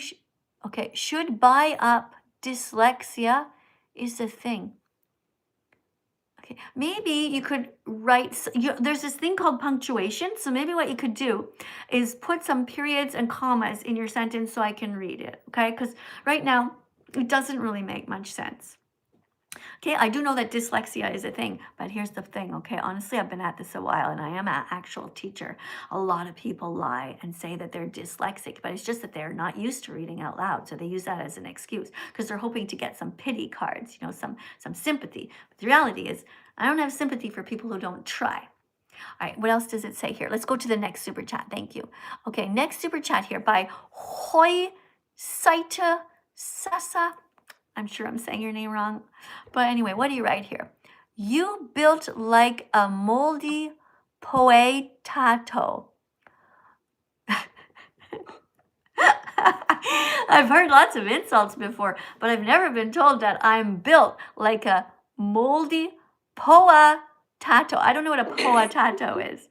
should buy up dyslexia is a thing. Okay, maybe you could write, there's this thing called punctuation. So maybe what you could do is put some periods and commas in your sentence so I can read it, okay? Because right now, it doesn't really make much sense. Okay, I do know that dyslexia is a thing, but here's the thing, okay? Honestly, I've been at this a while, and I am an actual teacher. A lot of people lie and say that they're dyslexic, but it's just that they're not used to reading out loud, so they use that as an excuse because they're hoping to get some pity cards, some sympathy. But the reality is I don't have sympathy for people who don't try. All right, what else does it say here? Let's go to the next super chat. Thank you. Okay, next super chat here by Hoi Saita Sasa. I'm sure I'm saying your name wrong. But anyway, what do you write here? You built like a moldy poetato. I've heard lots of insults before, but I've never been told that I'm built like a moldy poetato. I don't know what a poetato is.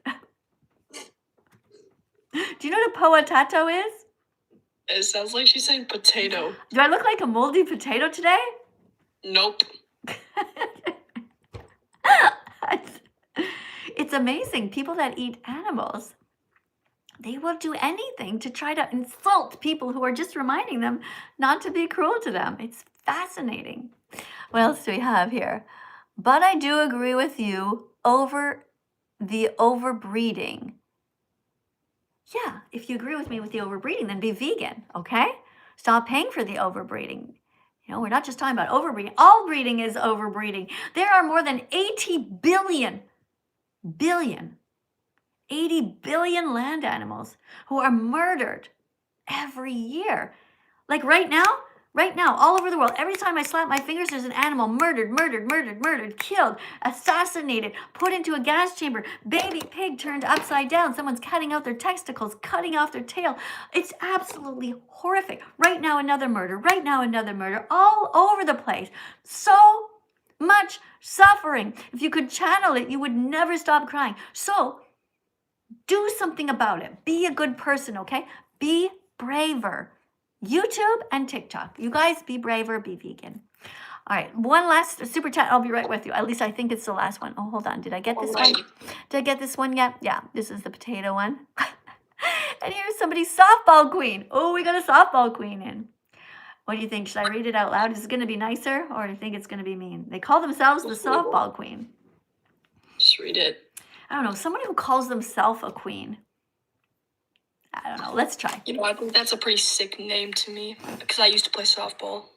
Do you know what a poetato is? It sounds like she's saying potato. Do I look like a moldy potato today? Nope. It's amazing. People that eat animals, they will do anything to try to insult people who are just reminding them not to be cruel to them. It's fascinating. What else do we have here? But I do agree with you over the overbreeding. Yeah, if you agree with me with the overbreeding, then be vegan, okay? Stop paying for the overbreeding. You know, we're not just talking about overbreeding. All breeding is overbreeding. There are more than 80 billion land animals who are murdered every year. Like right now, all over the world, every time I slap my fingers, there's an animal murdered, killed, assassinated, put into a gas chamber, baby pig turned upside down, someone's cutting out their testicles, cutting off their tail. It's absolutely horrific. Right now, another murder, all over the place. So much suffering. If you could channel it, you would never stop crying. So do something about it. Be a good person, okay? Be braver. YouTube and TikTok. You guys be braver, be vegan. All right, one last super chat. I'll be right with you. At least I think it's the last one. Oh, hold on. Did I get this one? Did I get this one yet? Yeah, this is the potato one. And here's somebody's softball queen. Oh, we got a softball queen in. What do you think? Should I read it out loud? Is it going to be nicer or do you think it's going to be mean? They call themselves the softball queen. Just read it. I don't know. Somebody who calls themselves a queen. I don't know. Let's try. You know, I think that's a pretty sick name to me because I used to play softball.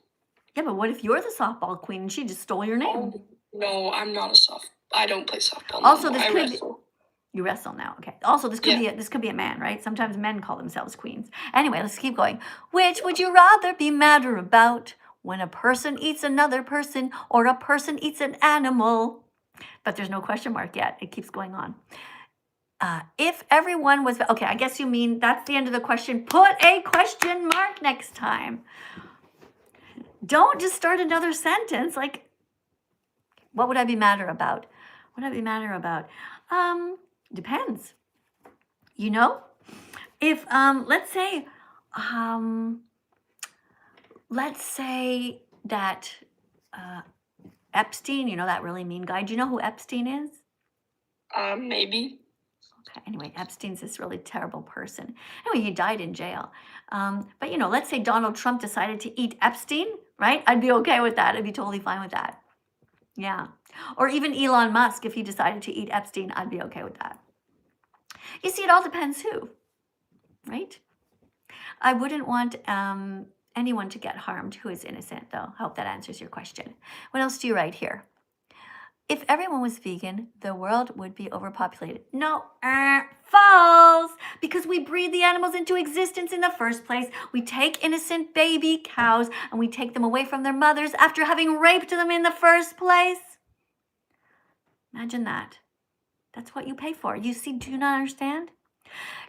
Yeah, but what if you're the softball queen and she just stole your name? No, I'm not I don't play softball. Also, no this I could wrestle. You wrestle now, okay. Also, this could be a man, right? Sometimes men call themselves queens. Anyway, let's keep going. Which would you rather be madder about? When a person eats another person or a person eats an animal? But there's no question mark yet. It keeps going on. If everyone was... Okay, I guess you mean that's the end of the question. Put a question mark next time. Don't just start another sentence. Like, what would I be madder about? What would I be madder about? Depends. You know? If, let's say that Epstein, you know, that really mean guy. Do you know who Epstein is? Maybe. Okay, anyway, Epstein's this really terrible person. Anyway, he died in jail. But, you know, let's say Donald Trump decided to eat Epstein, right? I'd be okay with that. I'd be totally fine with that. Yeah. Or even Elon Musk, if he decided to eat Epstein, I'd be okay with that. You see, it all depends who, right? I wouldn't want anyone to get harmed who is innocent, though. I hope that answers your question. What else do you write here? If everyone was vegan, the world would be overpopulated. No, false. Because we breed the animals into existence in the first place. We take innocent baby cows and we take them away from their mothers after having raped them in the first place. Imagine that. That's what you pay for. You see, do you not understand?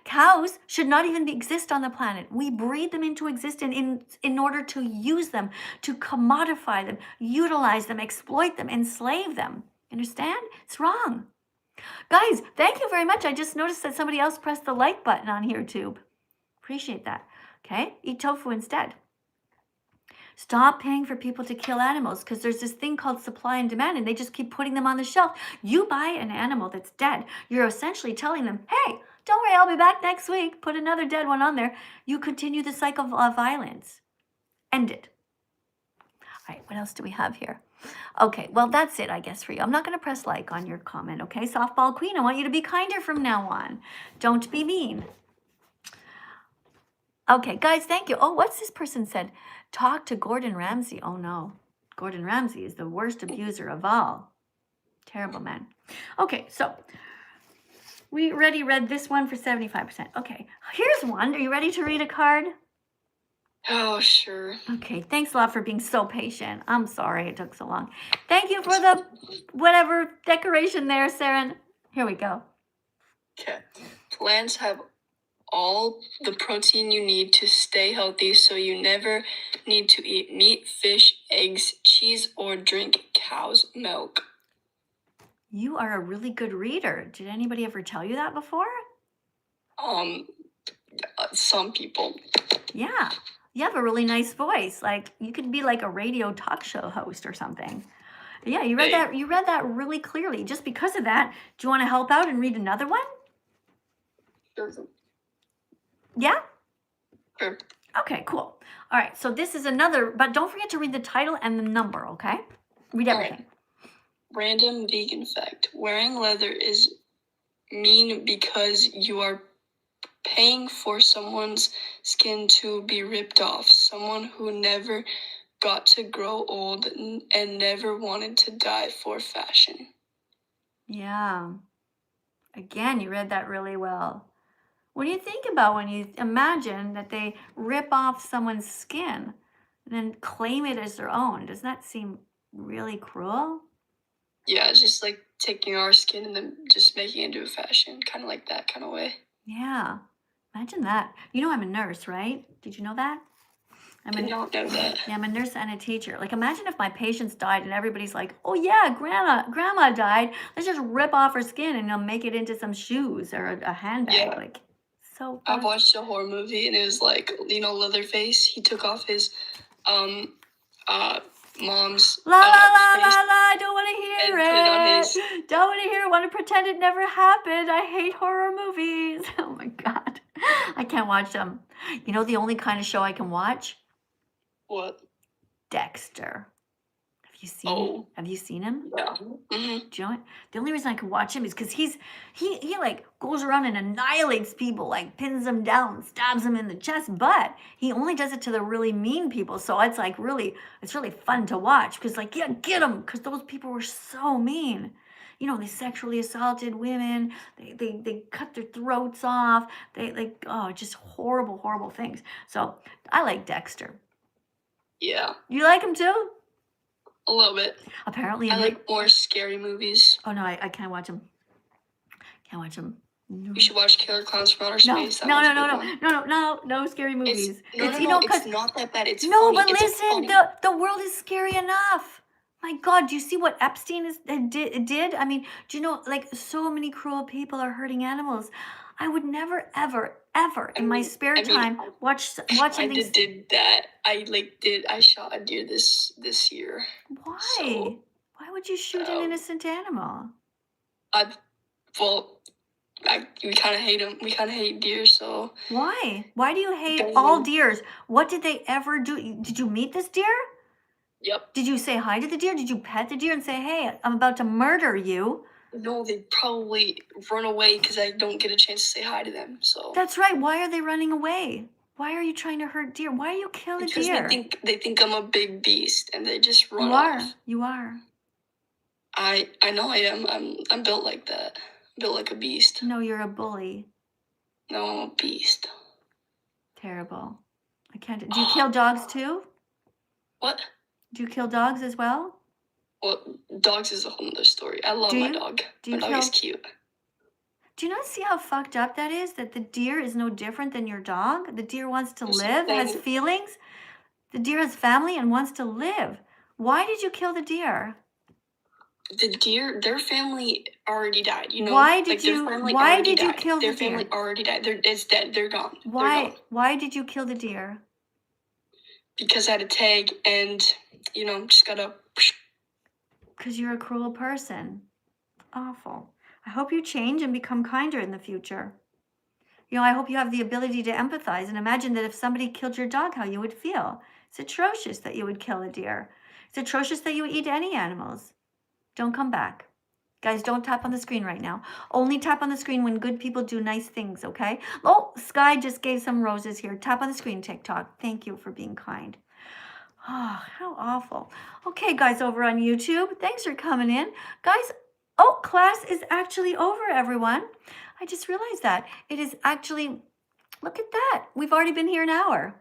Cows should not even exist on the planet. We breed them into existence in order to use them, to commodify them, utilize them, exploit them, enslave them. Understand? It's wrong. Guys, thank you very much. I just noticed that somebody else pressed the like button on YouTube. Appreciate that. Okay? Eat tofu instead. Stop paying for people to kill animals because there's this thing called supply and demand and they just keep putting them on the shelf. You buy an animal that's dead. You're essentially telling them, hey, don't worry, I'll be back next week. Put another dead one on there. You continue the cycle of violence. End it. All right, what else do we have here? Okay, well, that's it, I guess, for you. I'm not going to press like on your comment, okay? Softball Queen, I want you to be kinder from now on. Don't be mean. Okay, guys, thank you. Oh, what's this person said? Talk to Gordon Ramsay. Oh, no. Gordon Ramsay is the worst abuser of all. Terrible man. Okay, so we already read this one for 75%. Okay, here's one. Are you ready to read a card? Oh, sure. Okay, thanks a lot for being so patient. I'm sorry it took so long. Thank you for the whatever decoration there, Saren. Here we go. Okay. Plants have all the protein you need to stay healthy, so you never need to eat meat, fish, eggs, cheese, or drink cow's milk. You are a really good reader. Did anybody ever tell you that before? Some people. Yeah. You have a really nice voice. Like you could be like a radio talk show host or something. Yeah, you read that. You read that really clearly. Just because of that, do you want to help out and read another one? Sure. Yeah. Sure. Okay. Cool. All right. So this is another, but don't forget to read the title and the number. Okay. Read everything. Right. Random vegan fact: wearing leather is mean because you are paying for someone's skin to be ripped off. Someone who never got to grow old and never wanted to die for fashion. Yeah. Again, you read that really well. What do you think about when you imagine that they rip off someone's skin and then claim it as their own? Does that seem really cruel? Yeah, just like taking our skin and then just making it into a fashion, kind of like that kind of way. Yeah. Imagine that. You know I'm a nurse, right? Did you know that? I don't know that. Yeah, I'm a nurse and a teacher. Like imagine if my patients died and everybody's like, oh yeah, grandma died. Let's just rip off her skin and make it into some shoes or a handbag. Yeah. Like so I fun. watched a horror movie and it was like, Leatherface. He took off his mom's La la la face la la, I don't want to hear and put it on his. Don't want to hear it. Want to pretend it never happened. I hate horror movies. Oh my God. I can't watch them. You know the only kind of show I can watch? What? Dexter. Oh. Have you seen him? Yeah. Mm-hmm. Do you know what? The only reason I can watch him is because he like goes around and annihilates people, like pins them down, stabs them in the chest, but he only does it to the really mean people. So it's like it's really fun to watch because like, yeah, get them, because those people were so mean. You know, they sexually assaulted women, they cut their throats off, just horrible, horrible things. So I like Dexter. Yeah. You like him too? A little bit. Apparently, I like more scary movies. Oh no, I can't watch them. Can't watch them. No. You should watch Killer Clowns from Outer Space. No scary movies. It's not that bad. It's no, funny. but It's listen, funny. the world is scary enough. My God, do you see what Epstein did? I mean, do you know, like, so many cruel people are hurting animals. I would never, ever, ever in my spare time watch something. I did that. I shot a deer this year. Why? So, why would you shoot an innocent animal? We kind of hate them. We kind of hate deer, so. Why? Why do you hate all deers? What did they ever do? Did you meet this deer? Yep. Did you say hi to the deer? Did you pet the deer and say, hey, I'm about to murder you? No, they probably run away because I don't get a chance to say hi to them. So. That's right. Why are they running away? Why are you trying to hurt deer? Why are you killing deer? Because they think I'm a big beast and they just run off. You are. I know I am. I'm built like that. Built like a beast. No, you're a bully. No, I'm a beast. Terrible. I can't. Do you kill dogs too? What? Do you kill dogs as well? Well, dogs is a whole other story. I love my dog. My dog is cute. Do you not see how fucked up that is? That the deer is no different than your dog? The deer wants to live, has feelings. The deer has family and wants to live. Why did you kill the deer? The deer, their family already died. You know. Why did you kill their the deer? Their family already died. It's dead. They're gone. Why? They're gone. Why did you kill the deer? Because I had a tag and just gotta. Because you're a cruel person. Awful. I hope you change and become kinder in the future. I hope you have the ability to empathize and imagine that if somebody killed your dog, how you would feel. It's atrocious that you would kill a deer. It's atrocious that you would eat any animals. Don't come back. Guys, don't tap on the screen right now. Only tap on the screen when good people do nice things, okay? Oh, Sky just gave some roses here. Tap on the screen, TikTok. Thank you for being kind. Oh, how awful. Okay, guys over on YouTube, thanks for coming in. Guys, Oh, class is actually over, everyone. I just realized that. It is actually, look at that. We've already been here an hour.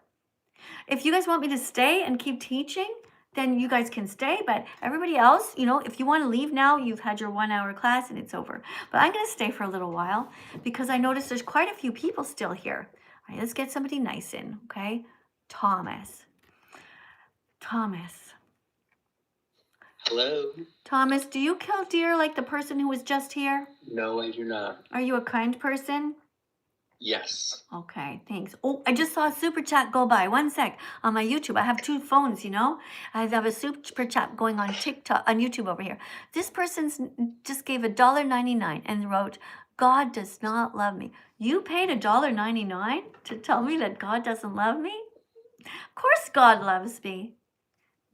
If you guys want me to stay and keep teaching, then you guys can stay. But everybody else, you know, if you want to leave now, you've had your 1 hour class and it's over. But I'm going to stay for a little while because I noticed there's quite a few people still here. All right, let's get somebody nice in, okay? Thomas. Hello? Thomas, do you kill deer like the person who was just here? No, I do not. Are you a kind person? Yes. Okay, thanks. Oh, I just saw a super chat go by. 1 sec. On my YouTube, I have 2 phones, you know? I have a super chat going on TikTok, on YouTube over here. This person's just gave $1.99 and wrote, God does not love me. You paid $1.99 to tell me that God doesn't love me? Of course God loves me.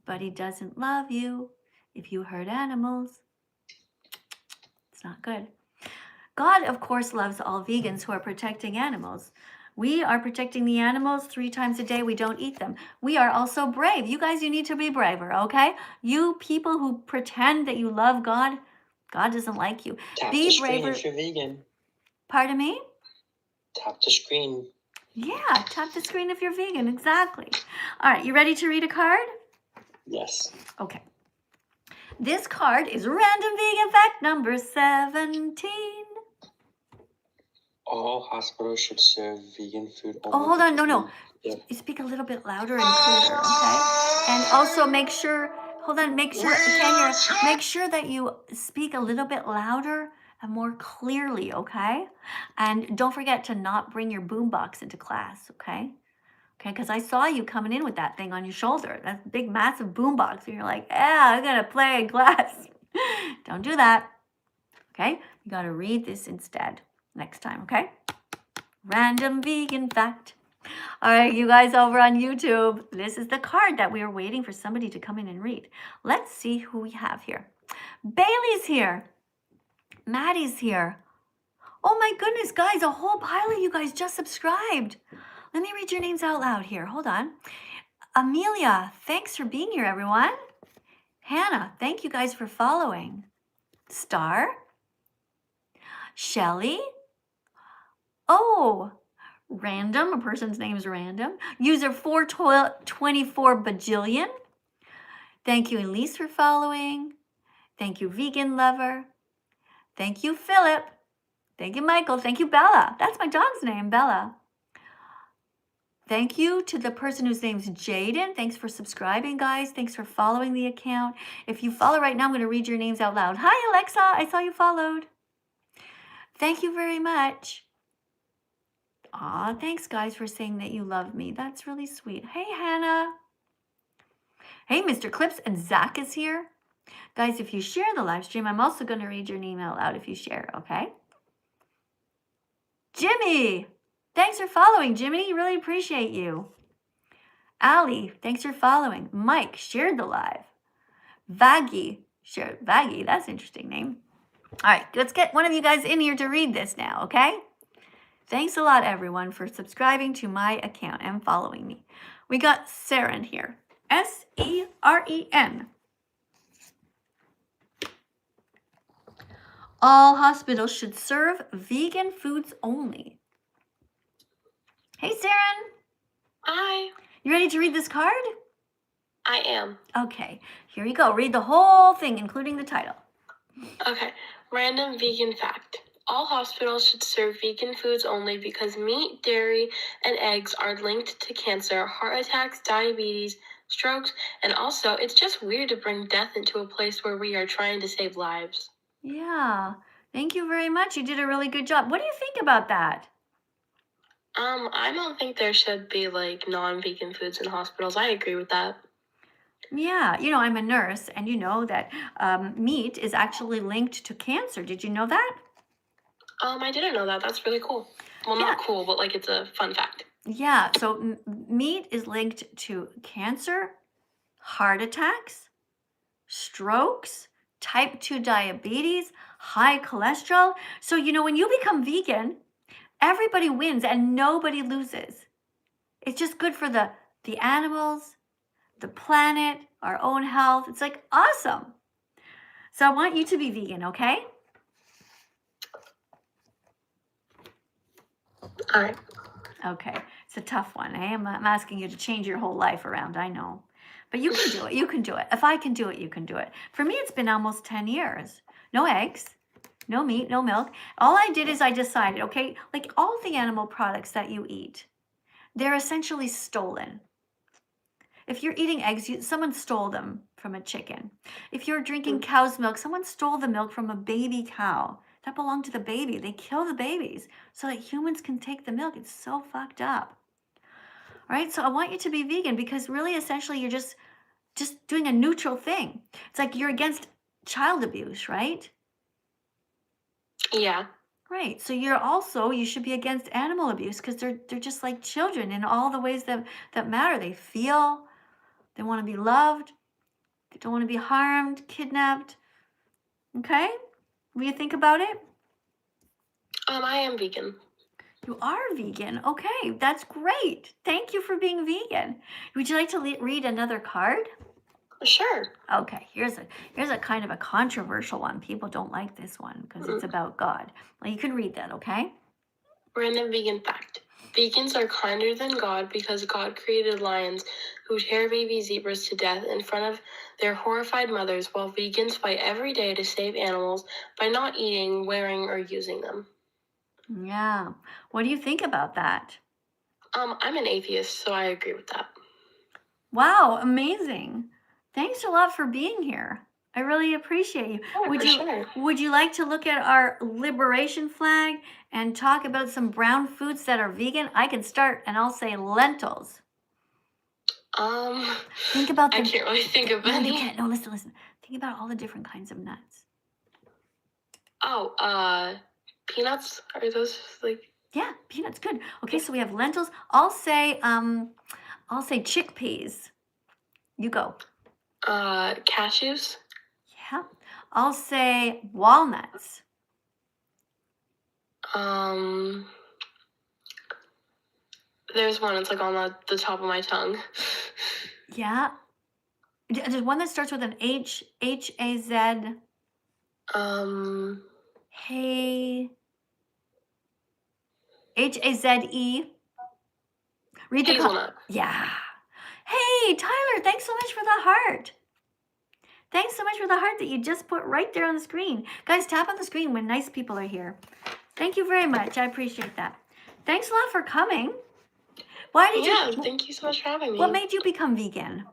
But he doesn't love you if you hurt animals. It's not good. God, of course, loves all vegans who are protecting animals. We are protecting the animals 3 times a day. We don't eat them. We are also brave. You guys, you need to be braver, okay? You people who pretend that you love God, God doesn't like you. Tap Be the screen braver. if you're vegan. Pardon me? Tap the screen. Yeah, tap the screen if you're vegan. Exactly. All right, you ready to read a card? Yes. Okay. This card is random vegan fact number 17. All hospitals should serve vegan food only. Oh, hold on. No. Yep. You speak a little bit louder and clearer, okay? And also make sure, hold on, make sure, make sure that you speak a little bit louder and more clearly, okay? And don't forget to not bring your boombox into class, okay? Okay, because I saw you coming in with that thing on your shoulder, that big, massive boombox, and you're like, yeah, I'm going to play in class. Don't do that, okay? You got to read this instead next time, okay? Random vegan fact. All right, you guys over on YouTube, this is the card that we are waiting for somebody to come in and read. Let's see who we have here. Bailey's here. Maddie's here. Oh my goodness, guys, a whole pile of you guys just subscribed. Let me read your names out loud here. Hold on. Amelia, thanks for being here, everyone. Hannah, thank you guys for following. Star. Shelly. Oh, Random, a person's name is Random. User 424 bajillion. Thank you, Elise, for following. Thank you, Vegan Lover. Thank you, Philip. Thank you, Michael. Thank you, Bella. That's my dog's name, Bella. Thank you to the person whose name's Jaden. Thanks for subscribing, guys. Thanks for following the account. If you follow right now, I'm going to read your names out loud. Hi, Alexa. I saw you followed. Thank you very much. Aw, thanks, guys, for saying that you love me. That's really sweet. Hey, Hannah. Hey, Mr. Clips, and Zach is here. Guys, if you share the live stream, I'm also going to read your name out loud if you share, okay? Jimmy, thanks for following, Jimmy. Really appreciate you. Ali, thanks for following. Mike shared the live. Vaggie, shared. Vaggie, that's an interesting name. All right, let's get one of you guys in here to read this now, okay? Thanks a lot, everyone, for subscribing to my account and following me. We got Seren here. S-E-R-E-N. All hospitals should serve vegan foods only. Hey, Seren. Hi. You ready to read this card? I am. Okay, here you go. Read the whole thing, including the title. Okay. Random vegan fact. All hospitals should serve vegan foods only because meat, dairy, and eggs are linked to cancer, heart attacks, diabetes, strokes, and also it's just weird to bring death into a place where we are trying to save lives. Yeah, thank you very much. You did a really good job. What do you think about that? I don't think there should be like non-vegan foods in hospitals. I agree with that. Yeah, you know, I'm a nurse, and you know that meat is actually linked to cancer. Did you know that? I didn't know that. That's really cool. Well, Yeah. not cool, but like it's a fun fact. Yeah, so meat is linked to cancer, heart attacks, strokes, type 2 diabetes, high cholesterol. So, you know, when you become vegan, everybody wins and nobody loses. It's just good for the animals, the planet, our own health. It's like awesome. So I want you to be vegan, okay? All right. Okay, it's a tough one. I'm asking you to change your whole life around. I know, but you can do it. You can do it. If I can do it, you can do it. For me, it's been almost 10 years. No eggs, no meat, no milk. All I did is I decided, okay, like all the animal products that you eat, they're essentially stolen. If you're eating eggs, someone stole them from a chicken. If you're drinking cow's milk, someone stole the milk from a baby cow. That belonged to the baby. They kill the babies so that humans can take the milk. It's so fucked up. All right, so I want you to be vegan because really, essentially, you're just doing a neutral thing. It's like you're against child abuse, right? Yeah. Right. So you should be against animal abuse because they're just like children in all the ways that matter. They feel, they want to be loved, they don't want to be harmed, kidnapped. Okay? Will you think about it? I am vegan. You are vegan. Okay, that's great. Thank you for being vegan. Would you like to read another card? Sure. Okay, here's a kind of a controversial one. People don't like this one because it's about God. Well, you can read that, okay? Random vegan fact. Vegans are kinder than God because God created lions who tear baby zebras to death in front of their horrified mothers, while vegans fight every day to save animals by not eating, wearing, or using them. Yeah. What do you think about that? I'm an atheist, so I agree with that. Wow, amazing. Thanks a lot for being here. I really appreciate you. Sure. Would you like to look at our liberation flag and talk about some brown foods that are vegan? I can start and I'll say lentils. Think about I can't really think of any. No, you can't. No, listen. Think about all the different kinds of nuts. Oh, peanuts? Are those like... Yeah, peanuts, good. Okay, so we have lentils. I'll say chickpeas. You go. Cashews? Yeah. I'll say walnuts. There's one that's like on the top of my tongue. Yeah. There's one that starts with an H, H-A-Z. Hey. H-A-Z-E. Read the hazelnut. Yeah. Hey, Tyler, thanks so much for the heart. Thanks so much for the heart that you just put right there on the screen. Guys, tap on the screen when nice people are here. Thank you very much. I appreciate that. Thanks a lot for coming. Why did you... thank you so much for having me. What made you become vegan?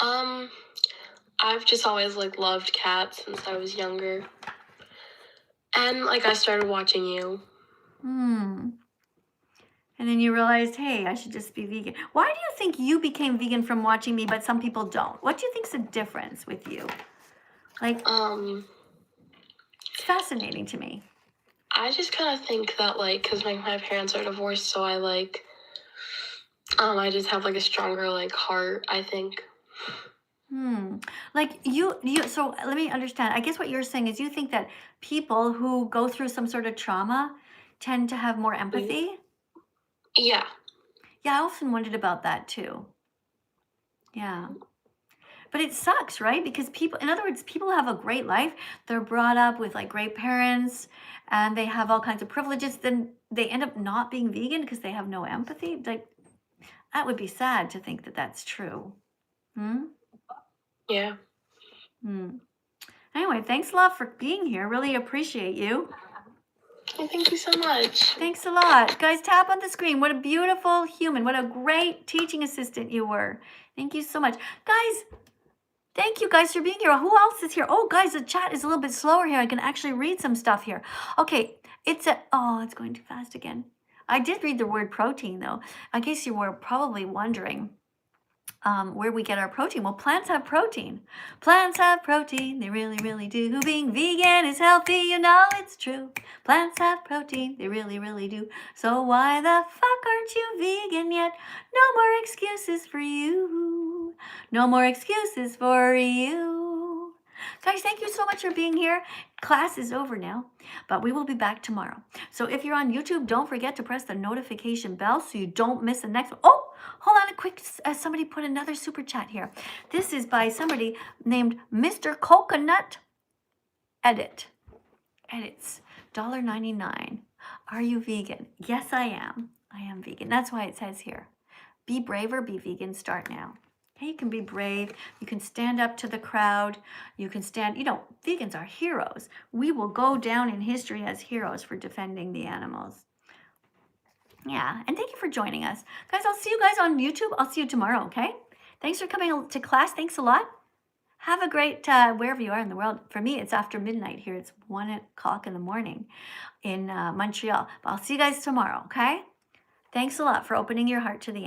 I've just always loved cats since I was younger. And I started watching you. And then you realized, hey, I should just be vegan. Why do you think you became vegan from watching me, but some people don't? What do you think's the difference with you? It's fascinating to me. I just kind of think that, because my parents are divorced, so I just have, a stronger, heart, I think. So let me understand. I guess what you're saying is you think that people who go through some sort of trauma tend to have more empathy? Yeah. Yeah, I often wondered about that too. Yeah. But it sucks, right? Because people have a great life. They're brought up with great parents and they have all kinds of privileges. Then they end up not being vegan because they have no empathy. That would be sad to think that that's true. Yeah. Anyway, thanks a lot for being here. Really appreciate you. Thank you so much. Thanks a lot. Guys, tap on the screen. What a beautiful human. What a great teaching assistant you were. Thank you so much. Guys, thank you guys for being here. Who else is here? Oh, guys, the chat is a little bit slower here. I can actually read some stuff here. Okay, it's going too fast again. I did read the word protein, though. I guess you were probably wondering where we get our protein. Well, plants have protein. Plants have protein. They really, really do. Being vegan is healthy, you know it's true. Plants have protein. They really, really do. So why the fuck aren't you vegan yet? No more excuses for you. No more excuses for you. Guys, thank you so much for being here. Class is over now, but we will be back tomorrow. So if you're on YouTube, don't forget to press the notification bell so you don't miss the next one. Oh, hold on a quick. Somebody put another super chat here. This is by somebody named Mr. Coconut Edits. $1.99. Are you vegan? Yes, I am. I am vegan. That's why it says here, be brave or be vegan, start now. Okay, you can be brave. You can stand up to the crowd. You can stand, vegans are heroes. We will go down in history as heroes for defending the animals. Yeah, and thank you for joining us. Guys, I'll see you guys on YouTube. I'll see you tomorrow, okay? Thanks for coming to class. Thanks a lot. Have a great, wherever you are in the world. For me, it's after midnight here. It's 1 o'clock in the morning in Montreal. But I'll see you guys tomorrow, okay? Thanks a lot for opening your heart to the